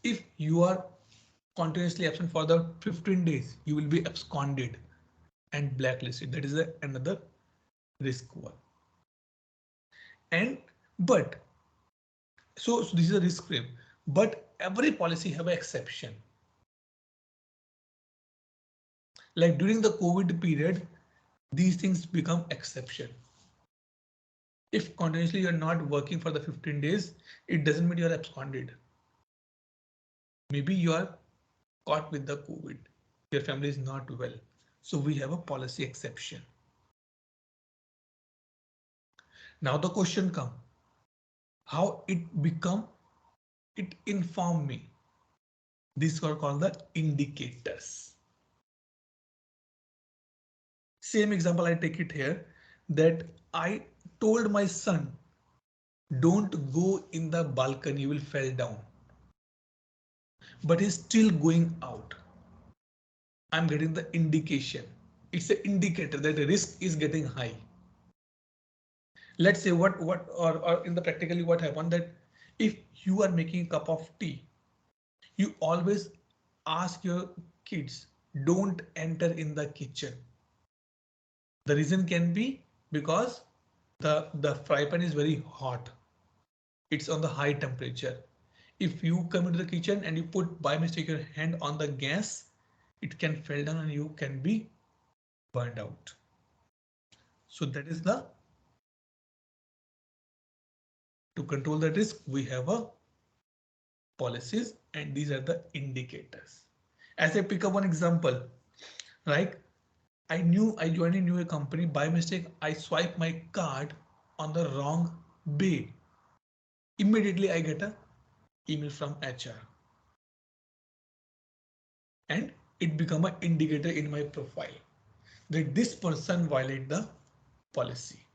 If you are continuously absent for the 15 days, you will be absconded and blacklisted. That is another risk one. And but so this is a risk frame, but every policy have an exception. Like during the COVID period, these things become exception. If continuously you're not working for the 15 days, it doesn't mean you're absconded. Maybe you are caught with the COVID. Your family is not well. So we have a policy exception. Now the question comes, how it inform me. These are called the indicators. Same example, I take it here, that I told my son, don't go in the balcony, you will fall down. But he's still going out. I'm getting the indication. It's an indicator that the risk is getting high. Let's say or in the practically what happened, that if you are making a cup of tea, you always ask your kids, don't enter in the kitchen. The reason can be because the fry pan is very hot. It's on the high temperature. If you come into the kitchen and you put by mistake your hand on the gas, it can fall down and you can be burned out. So that is the, to control the risk, we have a policies and these are the indicators. As I pick up one example, right? I joined a new company, by mistake I swipe my card on the wrong bay. Immediately I get a email from HR and it become an indicator in my profile that this person violated the policy.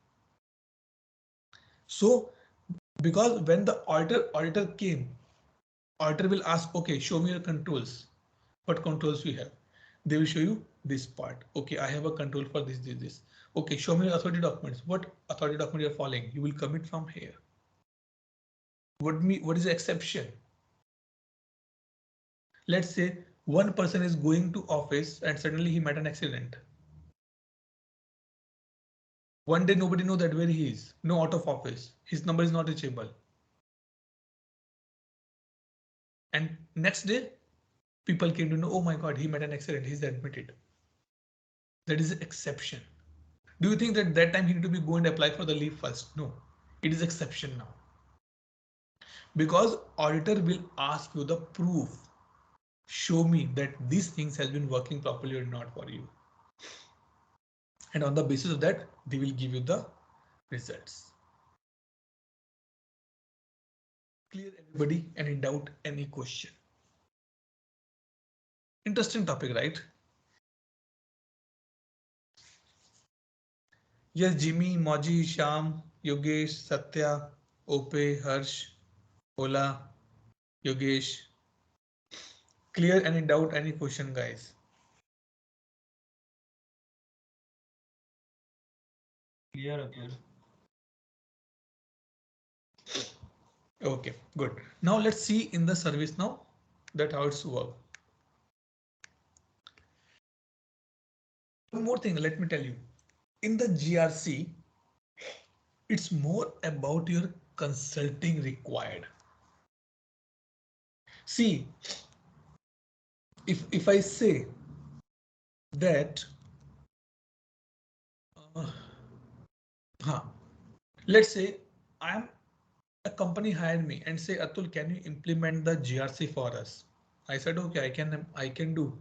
So because when the auditor came, auditor will ask, okay, show me your controls. What controls you have? They will show you this part. Okay, I have a control for this. Okay, show me your authority documents. What authority document you are following? You will commit from here. What is the exception? Let's say one person is going to office and suddenly he met an accident. One day nobody know that where he is. No, out of office. His number is not reachable. And next day, people came to know, oh my God, he met an accident. He's admitted. That is the exception. Do you think that that time he need to be go and apply for the leave first? No, it is exception now. Because auditor will ask you the proof. Show me that these things has been working properly or not for you. And on the basis of that, they will give you the results. Clear everybody? Any doubt, any question? Interesting topic, right? Yes, Jimmy, Moji, Sham, Yogesh, Satya, Ope, Harsh, Ola, Yogesh. Clear? Any doubt, any question, guys? Clear, Atul. Okay, good. Now let's see in the service now that how it's work. One more thing, let me tell you. In the GRC, it's more about your consulting required. See, if I say that, let's say I'm a company hired me and say, Atul, can you implement the GRC for us? I said, okay, I can do.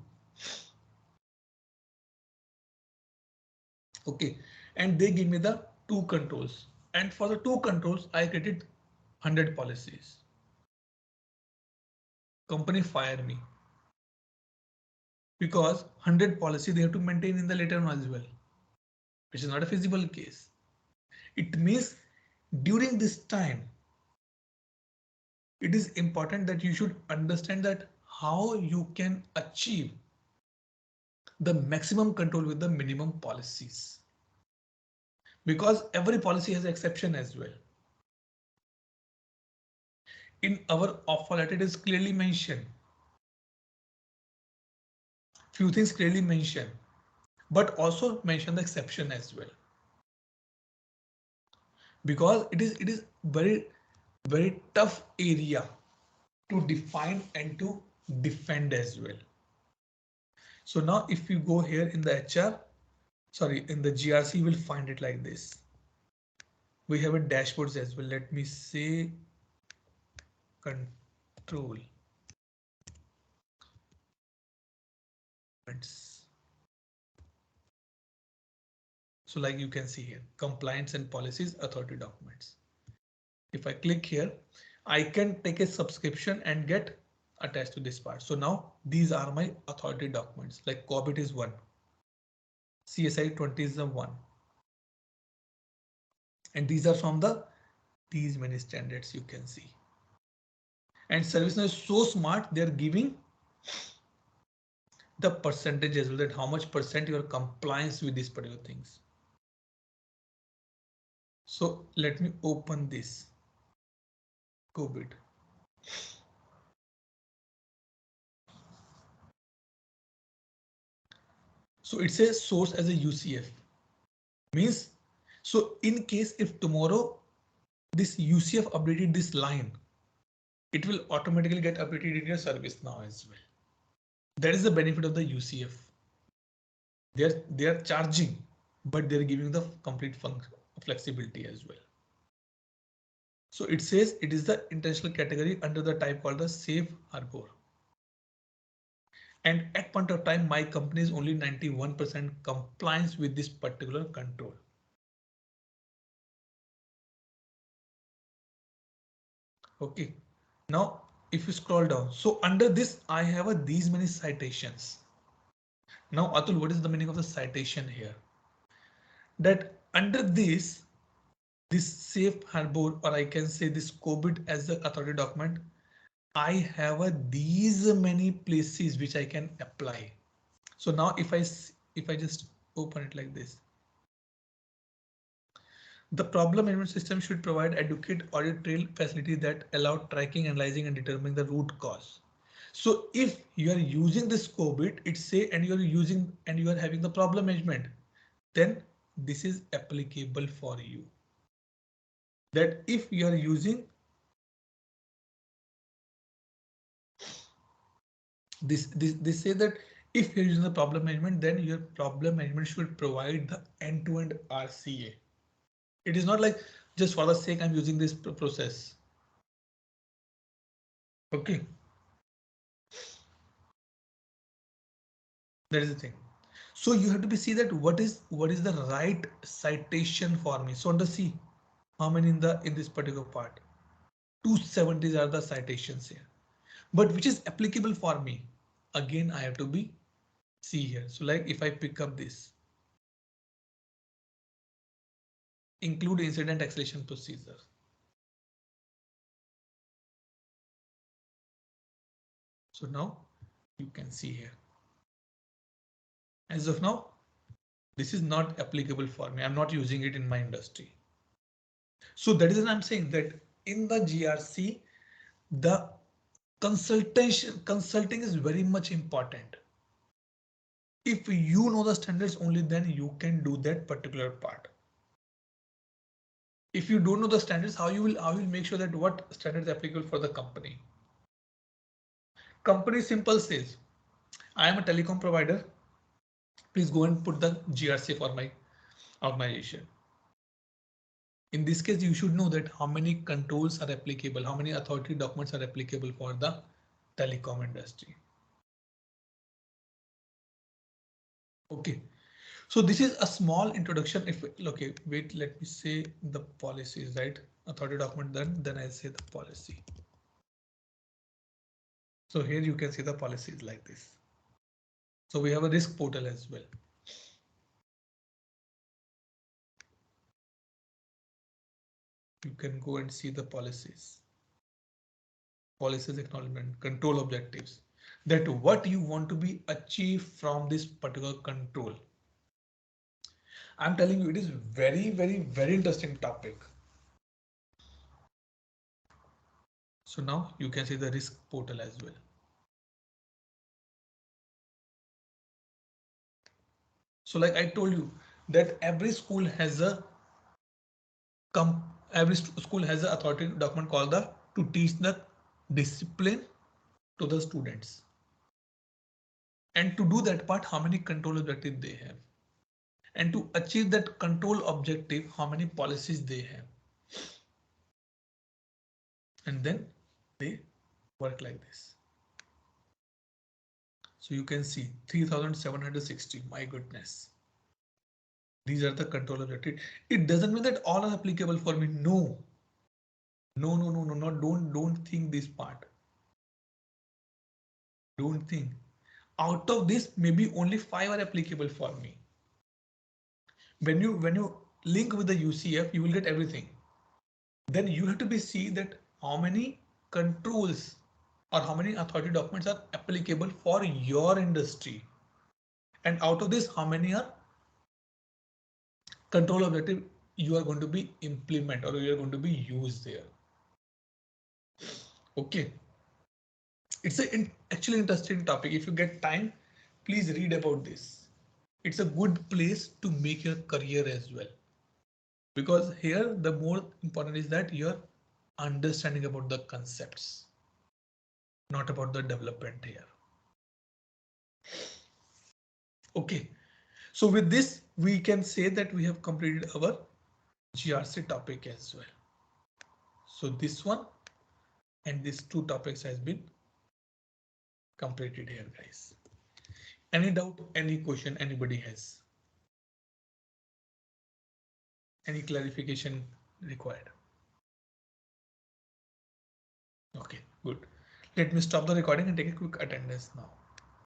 Okay, and they give me the two controls, and for the two controls I created 100 policies. Company fire me because 100 policy they have to maintain in the later on as well, which is not a feasible case. It means during this time it is important that you should understand that how you can achieve the maximum control with the minimum policies, because every policy has exception as well. In our offer letter it is clearly mentioned, few things clearly mentioned, but also mention the exception as well, because it is very tough area to define and to defend as well. So now if you go here in the in the GRC, you will find it like this. We have a dashboards as well. Let me say control. So like you can see here, compliance and policies, authority documents. If I click here, I can take a subscription and get attached to this part. So now these are my authority documents, like COBIT is one, CSI 20 is the one. And these are from these many standards you can see. And ServiceNow is so smart, they're giving the percentage as well, that how much percent your compliance with these particular things. So let me open this COBIT. So it says source as a UCF, means so in case if tomorrow this UCF updated this line, it will automatically get updated in your ServiceNow as well. That is the benefit of the UCF. They are charging, but they're giving the complete flexibility as well. So it says it is the intentional category under the type called the safe harbor. And at point of time, my company is only 91% compliance with this particular control. Okay, now if you scroll down, so under this I have these many citations. Now Atul, what is the meaning of the citation here? That under this this safe harbor, or I can say this COBIT as the authority document, I have these many places which I can apply. So now if I just open it like this, the problem management system should provide adequate audit trail facility that allow tracking, analyzing, and determining the root cause. So if you are using this COBIT, it's say, and you are having the problem management, then this is applicable for you. That if you are using this say that if you're using the problem management, then your problem management should provide the end-to-end RCA. It is not like just for the sake I'm using this process. Okay. That is the thing. So you have to be see that what is the right citation for me. So under C, how many in this particular part? 270s are the citations here. But which is applicable for me? Again, I have to be see here. So like if I pick up this, include incident escalation procedure. So now you can see here. As of now, this is not applicable for me. I'm not using it in my industry. So that is what I'm saying, that in the GRC, the consulting is very much important. If you know the standards, only then you can do that particular part. If you don't know the standards, how you will make sure that what standards applicable for the company. Company simple says, I am a telecom provider. Please go and put the GRC for my organization. In this case, you should know that how many controls are applicable, how many authority documents are applicable for the telecom industry. Okay, so this is a small introduction. If okay, wait, let me say the policies, right? Authority document, then I say the policy. So here you can see the policies like this. So we have a risk portal as well. You can go and see the policies. Policies, acknowledgement, control objectives, that what you want to be achieved from this particular control. I'm telling you, it is very, very, very interesting topic. So now you can see the risk portal as well. So like I told you that every school has a authority document called the to teach the discipline to the students. And to do that part, how many control objectives they have. And to achieve that control objective, how many policies they have. And then they work like this. So you can see 3760. My goodness. These are the control objectives. It doesn't mean that all are applicable for me. No. No. Don't think this part. Don't think. Out of this, maybe only 5 are applicable for me. When you link with the UCF, you will get everything. Then you have to be see that how many controls or how many authority documents are applicable for your industry. And out of this, how many are control objective you are going to be implement or you are going to be used there. Okay. It's actually interesting topic. If you get time, please read about this. It's a good place to make your career as well. Because here the more important is that you're understanding about the concepts, not about the development here. Okay. So with this, we can say that we have completed our GRC topic as well. So this one and these 2 topics has been completed here, guys. Any doubt, any question anybody has? Any clarification required? Okay, good. Let me stop the recording and take a quick attendance now.